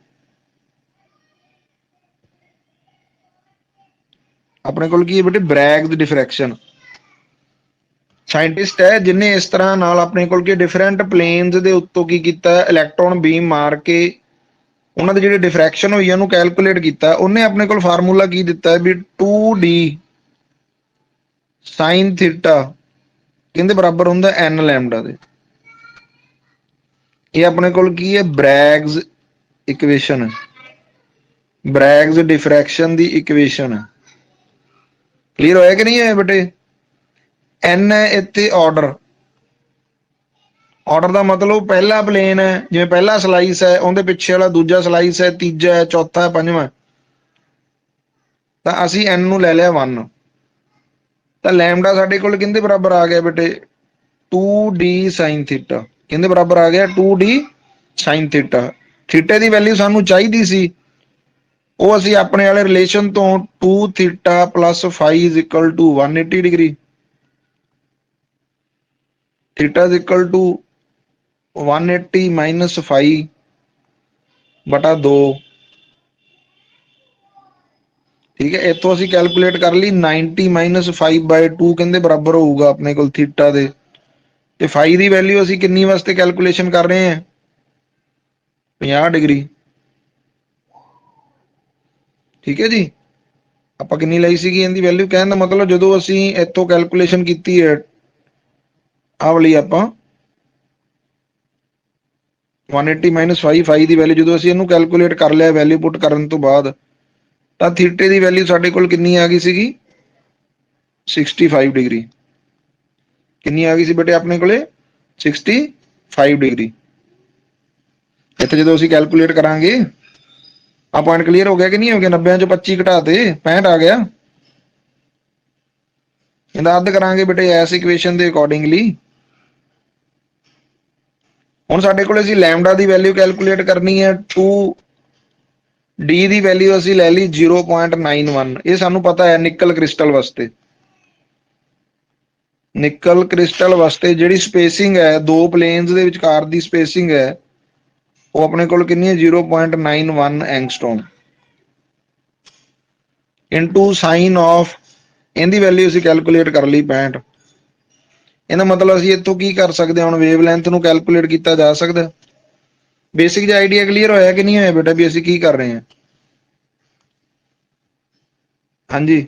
ਆਪਣੇ ਕੋਲ ਕੀ ਹੈ ਬੇਟੇ, ਬ੍ਰੈਗਜ਼ ਡਿਫਰੈਕਸ਼ਨ। ਸਾਇੰਟਿਸਟ ਹੈ ਜਿਨੇ ਇਸ ਤਰ੍ਹਾਂ ਨਾਲ ਆਪਣੇ ਕੋਲ ਕੀ ਡਿਫਰੈਂਟ ਪਲੇਨਸ ਦੇ ਉੱਤੋਂ ਕੀ ਕੀਤਾ, ਇਲੈਕਟ੍ਰੋਨ ਬੀਮ ਮਾਰ ਕੇ ਉਹਨਾਂ ਦੇ ਜਿਹੜੇ ਡਿਫਰੈਕਸ਼ਨ ਹੋਈ ਉਹਨੂੰ ਕੈਲਕੂਲੇਟ ਕੀਤਾ। ਉਹਨੇ ਆਪਣੇ ਕੋਲ ਫਾਰਮੂਲਾ ਕੀ ਦਿੱਤਾ ਵੀ 2d ਸਾਈਨ ਥੀਟਾ ਕਹਿੰਦੇ ਬਰਾਬਰ ਹੁੰਦਾ n ਲੈਮਡਾ ਦੇ। ਇਹ ਆਪਣੇ ਕੋਲ ਕੀ ਹੈ, ਬ੍ਰੈਗਜ਼ ਇਕੁਏਸ਼ਨ, ਬ੍ਰੈਗਜ਼ ਡਿਫਰੈਕਸ਼ਨ ਦੀ ਇਕੁਏਸ਼ਨ। ਕਲੀਅਰ ਹੋਇਆ ਕਿ ਨਹੀਂ ਹੋਇਆ ਬੇਟੇ। n ਹੈ ਇੱਥੇ ਆਰਡਰ, ਆਰਡਰ ਦਾ ਮਤਲਬ ਪਹਿਲਾ ਪਲੇਨ ਹੈ, ਜਿਵੇਂ ਪਹਿਲਾ ਸਲਾਈਸ ਹੈ ਉਹਦੇ ਪਿੱਛੇ ਵਾਲਾ ਦੂਜਾ ਸਲਾਈਸ ਹੈ, ਤੀਜਾ ਹੈ, ਚੌਥਾ ਹੈ, ਪੰਜਵਾਂ। ਤਾਂ ਅਸੀਂ n ਨੂੰ ਲੈ ਲਿਆ 1। ਤਾਂ ਲੈਮਡਾ ਸਾਡੇ ਕੋਲ ਕਿੰਦੇ ਬਰਾਬਰ ਆ ਗਿਆ ਬੇਟੇ, 2d ਸਾਈਨ ਥੀਟਾ। ਕਿੰਦੇ ਬਰਾਬਰ ਆ ਗਿਆ, 2d ਸਾਈਨ ਥੀਟਾ। ਥੀਟੇ ਦੀ ਵੈਲਿਊ ਸਾਨੂੰ ਚਾਹੀਦੀ ਸੀ, ਉਹ ਅਸੀਂ ਆਪਣੇ ਵਾਲੇ ਰਿਲੇਸ਼ਨ ਤੋਂ 2 theta plus phi is equal to 180 degree. Theta is equal to 180 minus phi ਬਟਾ 2। ਠੀਕ ਹੈ, ਇੱਥੋਂ ਅਸੀਂ ਕੈਲਕੂਲੇਟ ਕਰ ਲਈ 90 ਮਾਈਨਸ 5/2 ਕਹਿੰਦੇ ਬਰਾਬਰ ਹੋਊਗਾ ਆਪਣੇ ਕੋਲ ਥੀਟਾ ਦੇ। ਤੇ ਫਾਈ ਦੀ ਵੈਲਿਊ ਅਸੀਂ ਕਿੰਨੀ ਵਾਸਤੇ ਕੈਲਕੂਲੇਸ਼ਨ ਕਰ ਰਹੇ ਹਾਂ, 50 ਡਿਗਰੀ। ਠੀਕ ਹੈ ਜੀ। ਆਪਾਂ ਕਿੰਨੀ ਲਈ ਸੀਗੀ ਇਹਦੀ ਵੈਲਿਊ, ਕਹਿਣ ਦਾ ਮਤਲਬ ਜਦੋਂ ਅਸੀਂ ਇੱਥੋਂ ਕੈਲਕੂਲੇਸ਼ਨ ਕੀਤੀ ਹੈ ਆਹ ਵਾਲੀ ਆਪਾਂ 180 ਮਾਈਨਸ 5 ਦੀ ਵੈਲਿਊ, ਜਦੋਂ ਅਸੀਂ ਇਹਨੂੰ ਕੈਲਕੂਲੇਟ ਕਰ ਲਿਆ ਵੈਲਿਊ ਪੁੱਟ ਕਰਨ ਤੋਂ ਬਾਅਦ, ਤਾਂ ਥੀਟੇ ਦੀ ਵੈਲਿਊ ਸਾਡੇ ਕੋਲ ਕਿੰਨੀ ਆ ਗਈ ਸੀਗੀ, 65 ਡਿਗਰੀ। ਕਿੰਨੀ ਆ ਗਈ ਸੀ ਬੇਟੇ ਆਪਣੇ ਕੋਲੇ, 65 ਡਿਗਰੀ। ਇੱਥੇ ਜਦੋਂ ਅਸੀਂ ਕੈਲਕੂਲੇਟ ਕਰਾਂਗੇ, ਆ ਪੁਆਇੰਟ ਕਲੀਅਰ ਹੋ ਗਿਆ ਕਿ ਨਹੀਂ ਹੋ ਗਿਆ। 90 ਚੋਂ 25 ਘਟਾ ਤੇ 65 ਆ ਗਿਆ। ਇਹਦਾ ਅੱਧ ਕਰਾਂਗੇ ਬੇਟੇ ਇਸ ਇਕੁਏਸ਼ਨ ਦੇ ਅਕੋਰਡਿੰਗਲੀ। ਹੁਣ ਸਾਡੇ ਕੋਲ ਅਸੀਂ ਲੈਮਡਾ ਦੀ ਵੈਲਿਊ ਕੈਲਕੂਲੇਟ ਕਰਨੀ ਹੈ, 2d ਦੀ ਵੈਲਿਊ ਅਸੀਂ ਲੈ ਲਈ 0.91। ਇਹ ਸਾਨੂੰ ਪਤਾ ਹੈ ਨਿਕਲ ਕ੍ਰਿਸਟਲ ਵਾਸਤੇ। ਨਿਕਲ ਕ੍ਰਿਸਟਲ ਵਾਸਤੇ ਜਿਹੜੀ ਸਪੇਸਿੰਗ ਹੈ ਦੋ ਪਲੇਨਸ ਦੇ ਵਿਚਕਾਰ ਦੀ ਸਪੇਸਿੰਗ ਹੈ ਉਹ ਆਪਣੇ ਕੋਲ ਕਿੰਨੀ ਹੈ, 0.91 ਐਂਗਸਟ੍ਰੋਮ ਇਨਟੂ ਸਾਈਨ ਆਫ, ਇਹਦੀ ਵੈਲਿਊ ਅਸੀਂ ਕੈਲਕੂਲੇਟ ਕਰ ਲਈ 65। ਇਹਦਾ ਮਤਲਬ ਅਸੀਂ ਇੱਥੋਂ ਕੀ ਕਰ ਸਕਦੇ ਹਾਂ, ਹੁਣ ਵੇਵ ਲੈਂਥ ਨੂੰ ਕੈਲਕੂਲੇਟ ਕੀਤਾ ਜਾ ਸਕਦਾ। ਬੇਸਿਕ ਜਿਹਾ ਆਈਡੀਆ ਕਲੀਅਰ ਹੋਇਆ ਕਿ ਨਹੀਂ ਹੋਇਆ ਬੇਟਾ ਵੀ ਅਸੀਂ ਕੀ ਕਰ ਰਹੇ ਹਾਂ। ਹਾਂਜੀ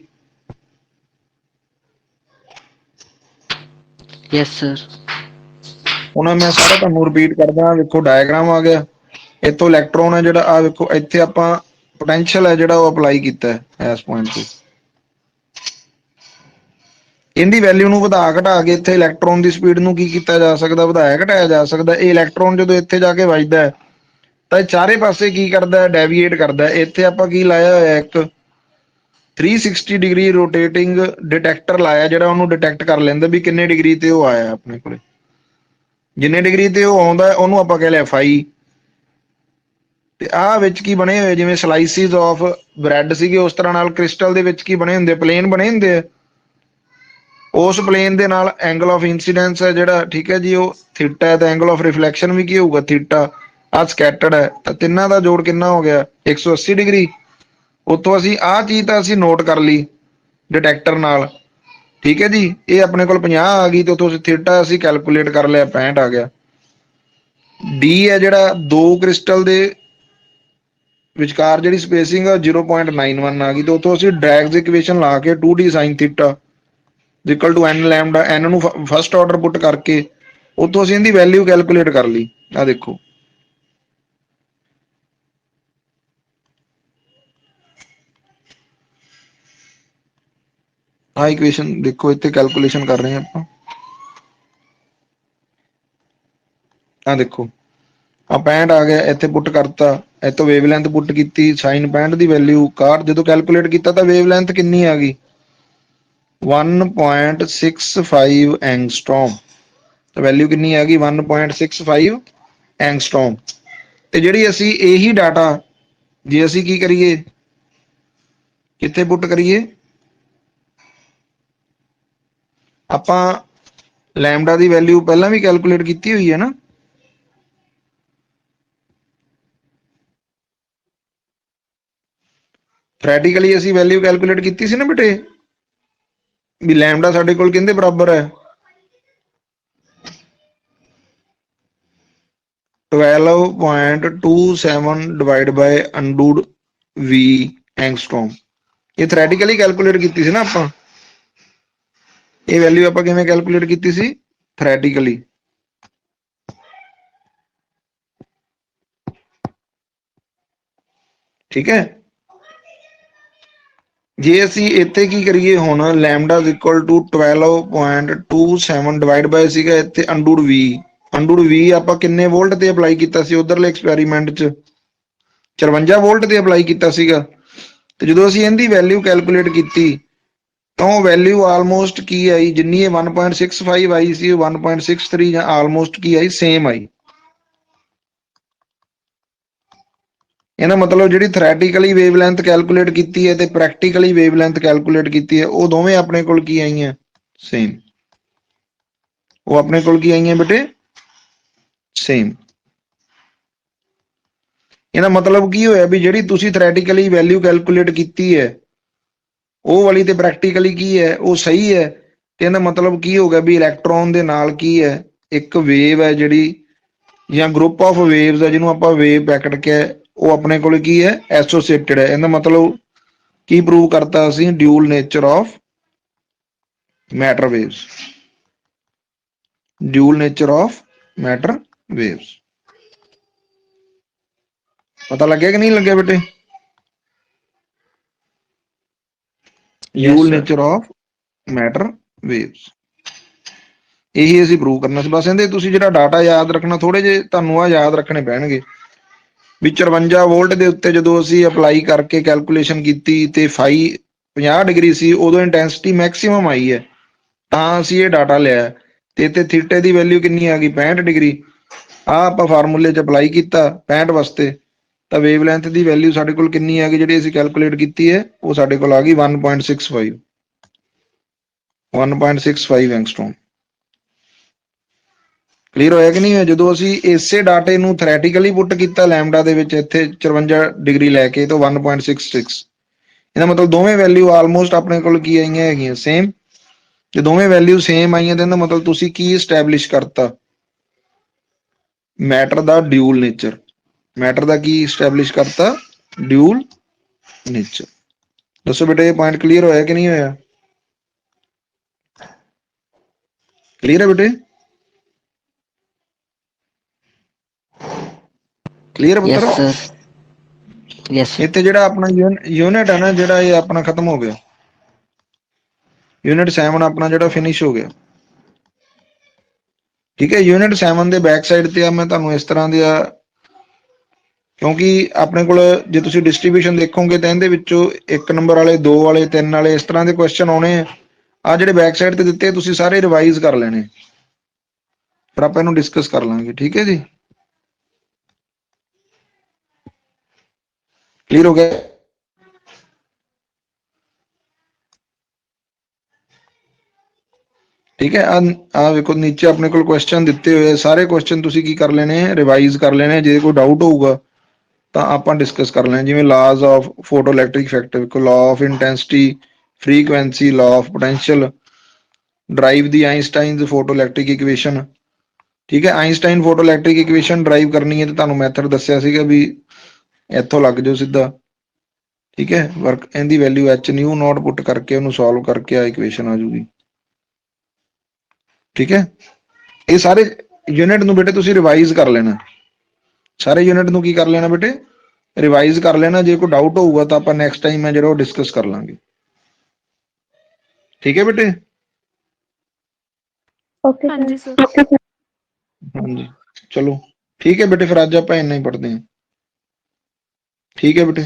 यस सर। ਹੁਣ ਮੈਂ ਸਾਰਾ ਤੁਹਾਨੂੰ ਰਿਪੀਟ ਕਰਦਾ। ਵੇਖੋ ਡਾਇਗਰਾਮ ਆ ਗਿਆ, ਇੱਥੋਂ ਇਲੈਕਟ੍ਰੋਨ ਹੈ ਜਿਹੜਾ, ਆ ਵੇਖੋ ਇੱਥੇ ਆਪਾਂ ਪੋਟੈਂਸ਼ੀਅਲ ਹੈ ਜਿਹੜਾ ਉਹ ਅਪਲਾਈ ਕੀਤਾ ਹੈ ਇਸ ਪੁਆਇੰਟ ਤੇ। ਇਹਦੀ ਵੈਲਿਊ ਨੂੰ ਵਧਾ ਘਟਾ ਕੇ ਇੱਥੇ ਇਲੈਕਟ੍ਰੋਨ ਦੀ ਸਪੀਡ ਨੂੰ ਕੀ ਕੀਤਾ ਜਾ ਸਕਦਾ, ਵਧਾਇਆ ਘਟਾਇਆ ਜਾ ਸਕਦਾ। ਇਹ ਇਲੈਕਟ੍ਰੋਨ ਜਦੋਂ ਇੱਥੇ ਜਾ ਕੇ ਵੱਜਦਾ ਹੈ ਤਾਂ ਇਹ ਚਾਰੇ ਪਾਸੇ ਕੀ ਕਰਦਾ, ਡੈਵੀਏਟ ਕਰਦਾ। ਇੱਥੇ ਆਪਾਂ ਕੀ ਲਾਇਆ ਹੋਇਆ, ਇੱਕ 360 ਡਿਗਰੀ ਰੋਟੇਟਿੰਗ ਡਿਟੈਕਟਰ ਲਾਇਆ, ਜਿਹੜਾ ਉਹਨੂੰ ਡਿਟੈਕਟ ਕਰ ਲੈਂਦਾ ਵੀ ਕਿੰਨੇ ਡਿਗਰੀ ਤੇ ਉਹ ਆਇਆ ਆਪਣੇ ਕੋਲੇ। ਜਿੰਨੇ ਡਿਗਰੀ ਤੇ ਉਹ ਆਉਂਦਾ ਉਹਨੂੰ ਆਪਾਂ ਕਹਿ ਲਿਆ ਫਾਈ। ਤੇ ਆਹ ਵਿੱਚ ਕੀ ਬਣੇ ਹੋਏ, ਜਿਵੇਂ ਸਲਾਈਸਿਸ ਆਫ ਬ੍ਰੈਡ ਸੀਗੇ ਉਸ ਤਰ੍ਹਾਂ ਨਾਲ ਕ੍ਰਿਸਟਲ ਦੇ ਵਿੱਚ ਕੀ ਬਣੇ ਹੁੰਦੇ, ਪਲੇਨ ਬਣੇ ਹੁੰਦੇ ਆ। ਉਸ ਪਲੇਨ ਦੇ ਨਾਲ ਐਂਗਲ ਆਫ ਇਨਸੀਡੈਂਸ ਹੈ ਜਿਹੜਾ, ਠੀਕ ਹੈ ਜੀ, ਉਹ ਥੀਟਾ ਹੈ। ਤਾਂ ਐਂਗਲ ਆਫ ਰਿਫਲੈਕਸ਼ਨ ਵੀ ਕੀ ਹੋਊਗਾ, ਥੀਟਾ। ਆਹ ਸਕੈਟਰਡ ਹੈ ਤਾਂ ਤਿੰਨਾਂ ਦਾ ਜੋੜ ਕਿੰਨਾ ਹੋ ਗਿਆ, 180 ਡਿਗਰੀ। ਉੱਥੋਂ ਅਸੀਂ ਆਹ ਚੀਜ਼ ਤਾਂ ਅਸੀਂ ਨੋਟ ਕਰ ਲਈ ਡਿਟੈਕਟਰ ਨਾਲ, ਠੀਕ ਹੈ ਜੀ। ਇਹ ਆਪਣੇ ਕੋਲ 50 ਆ ਗਈ ਤੇ ਉੱਥੋਂ ਥੀਟਾ ਅਸੀਂ ਕੈਲਕੂਲੇਟ ਕਰ ਲਿਆ, 65 ਆ ਗਿਆ। ਡੀ ਹੈ ਜਿਹੜਾ ਦੋ ਕ੍ਰਿਸਟਲ ਦੇ ਵਿਚਕਾਰ ਜਿਹੜੀ ਸਪੇਸਿੰਗ ਆ 0.91 ਆ ਗਈ। ਤੇ ਉੱਥੋਂ ਅਸੀਂ ਡਰੈਗਸ ਇਕੁਏਸ਼ਨ ਲਾ ਕੇ 2d sin theta equal to n lambda, n ਨੂੰ ਫਸਟ ਆਰਡਰ ਪੁੱਟ ਕਰਕੇ ਉੱਥੋਂ ਅਸੀਂ ਇਹਦੀ ਵੈਲਿਊ ਕੈਲਕੂਲੇਟ ਕਰ ਲਈ। ਆ ਦੇਖੋ, ਆਹ ਇਕੁਏਸ਼ਨ ਦੇਖੋ, ਇੱਥੇ ਕੈਲਕੂਲੇਸ਼ਨ ਕਰ ਰਹੇ ਹਾਂ ਆਪਾਂ। ਆ ਦੇਖੋ, ਆ 65 ਆ ਗਿਆ, ਇੱਥੇ ਪੁੱਟ ਕਰਤਾ। ਇੱਥੋਂ ਵੇਵਲੈਂਥ ਪੁੱਟ ਕੀਤੀ, ਸਾਈਨ 65 ਦੀ ਵੈਲਿਊ 61। ਜਦੋਂ ਕੈਲਕੂਲੇਟ ਕੀਤਾ ਤਾਂ ਵੇਵਲੈਂਥ ਕਿੰਨੀ ਆ ਗਈ, 1.65 ਐਂਗਸਟ੍ਰੋਮ। ਤਾਂ ਵੈਲਿਊ ਕਿੰਨੀ ਆ ਗਈ, 1.65 ਐਂਗਸਟ੍ਰੋਮ। ਤੇ ਜਿਹੜੀ ਅਸੀਂ ਇਹੀ ਡਾਟਾ ਜੇ ਅਸੀਂ ਕੀ ਕਰੀਏ, ਕਿੱਥੇ ਪੁੱਟ ਕਰੀਏ, ਆਪਾਂ ਲੈਮਡਾ ਦੀ ਵੈਲਿਊ ਪਹਿਲਾਂ ਵੀ ਕੈਲਕੂਲੇਟ ਕੀਤੀ ਹੋਈ ਹੈ ਨਾ। ਥਿਓਰੈਟੀਕਲੀ ਅਸੀਂ ਵੈਲਿਊ ਕੈਲਕੂਲੇਟ ਕੀਤੀ ਸੀ ਨਾ ਬੇਟੇ, ਵੀ ਲੈਮਡਾ ਸਾਡੇ ਕੋਲ ਕਿਹਦੇ ਬਰਾਬਰ ਹੈ, 12.27 ਡਿਵਾਈਡ ਬਾਈ ਅੰਡੂਡ ਵੀ ਐਂਗਸਟ੍ਰੋਮ। ਇਹ ਥਿਓਰੈਟੀਕਲੀ ਕੈਲਕੂਲੇਟ ਕੀਤੀ ਸੀ ਨਾ ਆਪਾਂ। ਇਹ ਵੈਲਿਊ ਆਪਾਂ ਕਿਵੇਂ ਕੈਲਕੂਲੇਟ ਕੀਤੀ ਸੀ, ਥਿਓਰੈਟੀਕਲੀ। ਠੀਕ ਹੈ। ਜੇ ਅਸੀਂ ਇੱਥੇ ਕੀ ਕਰੀਏ ਹੁਣ, lambda is equal to 12.27 divide by ਸੀਗਾ ਇੱਥੇ ਅੰਡੂਡ ਵੀ। ਅੰਡੂਡ ਵੀ ਆਪਾਂ ਕਿੰਨੇ ਵੋਲਟ ਤੇ ਅਪਲਾਈ ਕੀਤਾ ਸੀ ਉਧਰਲੇ ਐਕਸਪੈਰੀਮੈਂਟ 'ਚ, 54 ਵੋਲਟ ਤੇ ਅਪਲਾਈ ਕੀਤਾ ਸੀਗਾ। ਤੇ ਜਦੋਂ ਅਸੀਂ ਇਹਦੀ ਵੈਲਿਊ ਕੈਲਕੂਲੇਟ ਕੀਤੀ ਤਾਂ ਉਹ ਵੈਲਿਊ ਆਲਮੋਸਟ ਕੀ ਆਈ, ਜਿੰਨੀ ਇਹ 1.65 ਆਈ ਸੀ, 1.63 ਜਾਂ ਆਲਮੋਸਟ ਕੀ ਆਈ, ਸੇਮ ਆਈ। ਇਹਦਾ ਮਤਲਬ ਜਿਹੜੀ ਥਿਓਰੈਟੀਕਲੀ ਵੇਵਲੈਂਥ ਕੈਲਕੂਲੇਟ ਕੀਤੀ ਹੈ ਤੇ ਪ੍ਰੈਕਟੀਕਲੀ ਵੇਵਲੈਂਥ ਕੈਲਕੂਲੇਟ ਕੀਤੀ ਹੈ, ਉਹ ਦੋਵੇਂ ਆਪਣੇ ਕੋਲ ਕੀ ਆਈਆਂ, ਸੇਮ। ਉਹ ਆਪਣੇ ਕੋਲ ਕੀ ਆਈਆਂ ਬੇਟੇ, ਸੇਮ। ਇਹਦਾ ਮਤਲਬ ਕੀ ਹੋਇਆ ਵੀ ਜਿਹੜੀ ਤੁਸੀਂ ਥਿਓਰੈਟੀਕਲੀ ਵੈਲਿਊ ਕੈਲਕੂਲੇਟ ਕੀਤੀ ਹੈ ਉਹ ਵਾਲੀ ਤੇ ਪ੍ਰੈਕਟੀਕਲੀ ਕੀ ਹੈ, ਉਹ ਸਹੀ ਹੈ। ਤੇ ਇਹਦਾ ਮਤਲਬ ਕੀ ਹੋ ਗਿਆ ਵੀ ਇਲੈਕਟ੍ਰੋਨ ਦੇ ਨਾਲ ਕੀ ਹੈ, ਇੱਕ ਵੇਵ ਹੈ ਜਿਹੜੀ, ਜਾਂ ਗਰੁੱਪ ਆਫ ਵੇਵਸ ਹੈ ਜਿਹਨੂੰ ਆਪਾਂ ਵੇਵ ਪੈਕਟ ਕਿਹਾ, ਉਹ ਆਪਣੇ ਕੋਲ ਕੀ ਹੈ, ਐਸੋਸੀਏਟਡ ਹੈ। ਇਹਦਾ ਮਤਲਬ ਕੀ ਪ੍ਰੂਵ ਕਰਤਾ ਅਸੀਂ, dual nature of matter waves, dual nature of matter waves. ਪਤਾ ਲੱਗਿਆ ਕਿ ਨਹੀਂ ਲੱਗਿਆ ਬੇਟੇ, dual nature of matter waves. ਇਹੀ ਅਸੀਂ ਪ੍ਰੂਵ ਕਰਨਾ ਸੀ ਬਸ। ਇਹਦੇ ਤੁਸੀਂ ਜਿਹੜਾ ਡਾਟਾ ਯਾਦ ਰੱਖਣਾ, ਥੋੜੇ ਜਿਹੇ ਤੁਹਾਨੂੰ ਆ ਯਾਦ ਰੱਖਣੇ ਪੈਣਗੇ ਵੀ 54 ਵੋਲਟ ਦੇ ਉੱਤੇ ਜਦੋਂ ਅਸੀਂ ਅਪਲਾਈ ਕਰਕੇ ਕੈਲਕੂਲੇਸ਼ਨ ਕੀਤੀ ਤੇ ਫਾਈ 50 ਡਿਗਰੀ ਸੀ, ਉਦੋਂ ਇੰਟੈਂਸਿਟੀ ਮੈਕਸਿਮਮ ਆਈ ਹੈ, ਤਾਂ ਅਸੀਂ ਇਹ ਡਾਟਾ ਲਿਆ। ਤੇ ਇੱਥੇ ਥੀਟੇ ਦੀ ਵੈਲਿਊ ਕਿੰਨੀ ਆ ਗਈ, 65 ਡਿਗਰੀ। ਆਹ ਆਪਾਂ ਫਾਰਮੂਲੇ 'ਚ ਅਪਲਾਈ ਕੀਤਾ 65 ਵਾਸਤੇ, ਤਾਂ ਵੇਵਲੈਂਥ ਦੀ ਵੈਲਿਊ ਸਾਡੇ ਕੋਲ ਕਿੰਨੀ ਆ ਗਈ ਜਿਹੜੀ ਅਸੀਂ ਕੈਲਕੂਲੇਟ ਕੀਤੀ ਹੈ, ਉਹ ਸਾਡੇ ਕੋਲ ਆ ਗਈ 1.65 ਐਂਗਸਟ੍ਰੋਮ। ਕਲੀਅਰ ਹੋਇਆ ਕਿ ਨਹੀਂ ਹੋਇਆ। ਜਦੋਂ ਅਸੀਂ ਇਸੇ ਡਾਟੇ ਨੂੰ ਥਿਓਰੈਟੀਕਲੀ ਪੁੱਟ ਕੀਤਾ ਲੈਮਡਾ ਦੇ ਵਿੱਚ, ਇੱਥੇ 54 ਡਿਗਰੀ ਲੈ ਕੇ ਤੋਂ 1.66, ਇਹਦਾ ਮਤਲਬ ਦੋਵੇਂ ਵੈਲਿਊ ਆਲਮੋਸਟ ਆਪਣੇ ਕੋਲ ਕੀ ਆਈਆਂ ਹੈਗੀਆਂ, ਸੇਮ। ਜੇ ਦੋਵੇਂ ਵੈਲਿਊ ਸੇਮ ਆਈਆਂ ਤਾਂ ਇਹਦਾ ਮਤਲਬ ਤੁਸੀਂ ਕੀ ਸਟੈਬਲਿਸ਼ ਕਰਤਾ, ਮੈਟਰ ਦਾ ਡਿਊਲ ਨੇਚਰ। ਮੈਟਰ ਦਾ ਕੀ ਸਟੈਬਲਿਸ਼ ਕਰਤਾ, ਡਿਊਲ ਨੇਚਰ। ਦੱਸੋ ਬੇਟਾ ਇਹ ਪੁਆਇੰਟ ਕਲੀਅਰ ਹੋਇਆ ਕਿ ਨਹੀਂ ਹੋਇਆ, ਕਲੀਅਰ ਹੈ ਬੇਟੇ, ਕਲੀਅਰ ਪੁੱਤਰ। Yes, sir. Yes, sir. ਇੱਥੇ ਜਿਹੜਾ ਆਪਣਾ ਯੂਨਿਟ ਹੈ ਨਾ, ਜਿਹੜਾ ਇਹ ਆਪਣਾ ਖਤਮ ਹੋ ਗਿਆ, ਯੂਨਿਟ 7 ਆਪਣਾ ਜਿਹੜਾ ਫਿਨਿਸ਼ ਹੋ ਗਿਆ। ਠੀਕ ਹੈ, ਯੂਨਿਟ 7 ਦੇ ਬੈਕ ਸਾਈਡ ਤੇ ਆ ਮੈਂ ਤੁਹਾਨੂੰ ਇਸ ਤਰ੍ਹਾਂ ਦੇ ਆ, ਕਿਉਂਕਿ ਆਪਣੇ ਕੋਲ ਜੇ ਤੁਸੀਂ ਡਿਸਟ੍ਰੀਬਿਊਸ਼ਨ ਦੇਖੋਗੇ ਤਾਂ ਇਹਦੇ ਵਿੱਚੋਂ 1 ਨੰਬਰ ਵਾਲੇ, 2 ਵਾਲੇ, 3 ਵਾਲੇ ਇਸ ਤਰ੍ਹਾਂ ਦੇ ਕੁਐਸਚਨ ਆਉਣੇ ਆ। ਜਿਹੜੇ ਬੈਕ ਸਾਈਡ ਤੇ ਦਿੱਤੇ ਤੁਸੀਂ ਸਾਰੇ ਰਿਵਾਈਜ਼ ਕਰ ਲੈਣੇ, ਫਿਰ ਆਪਾਂ ਇਹਨੂੰ ਡਿਸਕਸ ਕਰ ਲਾਂਗੇ। ਠੀਕ ਹੈ ਜੀ, ਕਲੀਅਰ ਹੋ ਗਿਆ? ਠੀਕ ਹੈ, ਆ ਵੇਖੋ ਨੀਚੇ ਆਪਣੇ ਕੋਲ ਕੁਐਸਚਨ ਦਿੱਤੇ ਹੋਏ, ਸਾਰੇ ਕੁਐਸਚਨ ਤੁਸੀਂ ਕੀ ਕਰ ਲੈਣੇ, ਰਿਵਾਈਜ਼ ਕਰ ਲੈਣੇ। ਜੇ ਕੋਈ ਡਾਊਟ ਹੋਊਗਾ ਤਾਂ ਆਪਾਂ ਡਿਸਕਸ ਕਰ ਲੈਣਾ। ਜਿਵੇਂ laws of photo electric effect, ਵੇਖੋ law of intensity, frequency, law of potential, derive the Einstein's photo electric equation. ਠੀਕ ਹੈ, Einstein photo electric equation derive ਕਰਨੀ ਹੈ ਤੇ ਤੁਹਾਨੂੰ ਮੈਥਡ ਦੱਸਿਆ ਸੀਗਾ ਵੀ ਇੱਥੋਂ ਲੱਗ ਜਾਓ ਸਿੱਧਾ। ਠੀਕ ਹੈ, ਵਰਕ ਇਹਦੀ ਵੈਲਿਊ h ਨਿਊ ਨੋਟ ਪੁੱਟ ਕਰਕੇ ਉਹਨੂੰ ਸੋਲਵ ਕਰਕੇ ਆ ਇਕੁਏਸ਼ਨ ਆ ਜੂਗੀ। ਠੀਕ ਹੈ, ਇਹ ਸਾਰੇ ਯੂਨਿਟ ਨੂੰ ਬੇਟੇ ਤੁਸੀਂ ਰਿਵਾਈਜ਼ ਕਰ ਲੈਣਾ, ਸਾਰੇ ਯੂਨਿਟ ਨੂੰ ਕੀ ਕਰ ਲੈਣਾ ਬੇਟੇ, ਰਿਵਾਈਜ਼ ਕਰ ਲੈਣਾ। ਜੇ ਕੋਈ ਡਾਊਟ ਹੋਊਗਾ ਤਾਂ ਆਪਾਂ ਨੈਕਸਟ ਟਾਈਮ ਹੈ ਜਿਹੜਾ ਉਹ ਡਿਸਕਸ ਕਰ ਲਾਂਗੇ। ਠੀਕ ਹੈ ਬੇਟੇ? ਓਕੇ ਹਾਂਜੀ ਸਰ। ਹਾਂਜੀ, ਚਲੋ ਠੀਕ ਹੈ ਬੇਟੇ, ਫਿਰ ਅੱਜ ਆਪਾਂ ਇੰਨਾ ਹੀ ਪੜ੍ਹਦੇ ਹਾਂ। ਠੀਕ ਹੈ ਬੇਟੇ।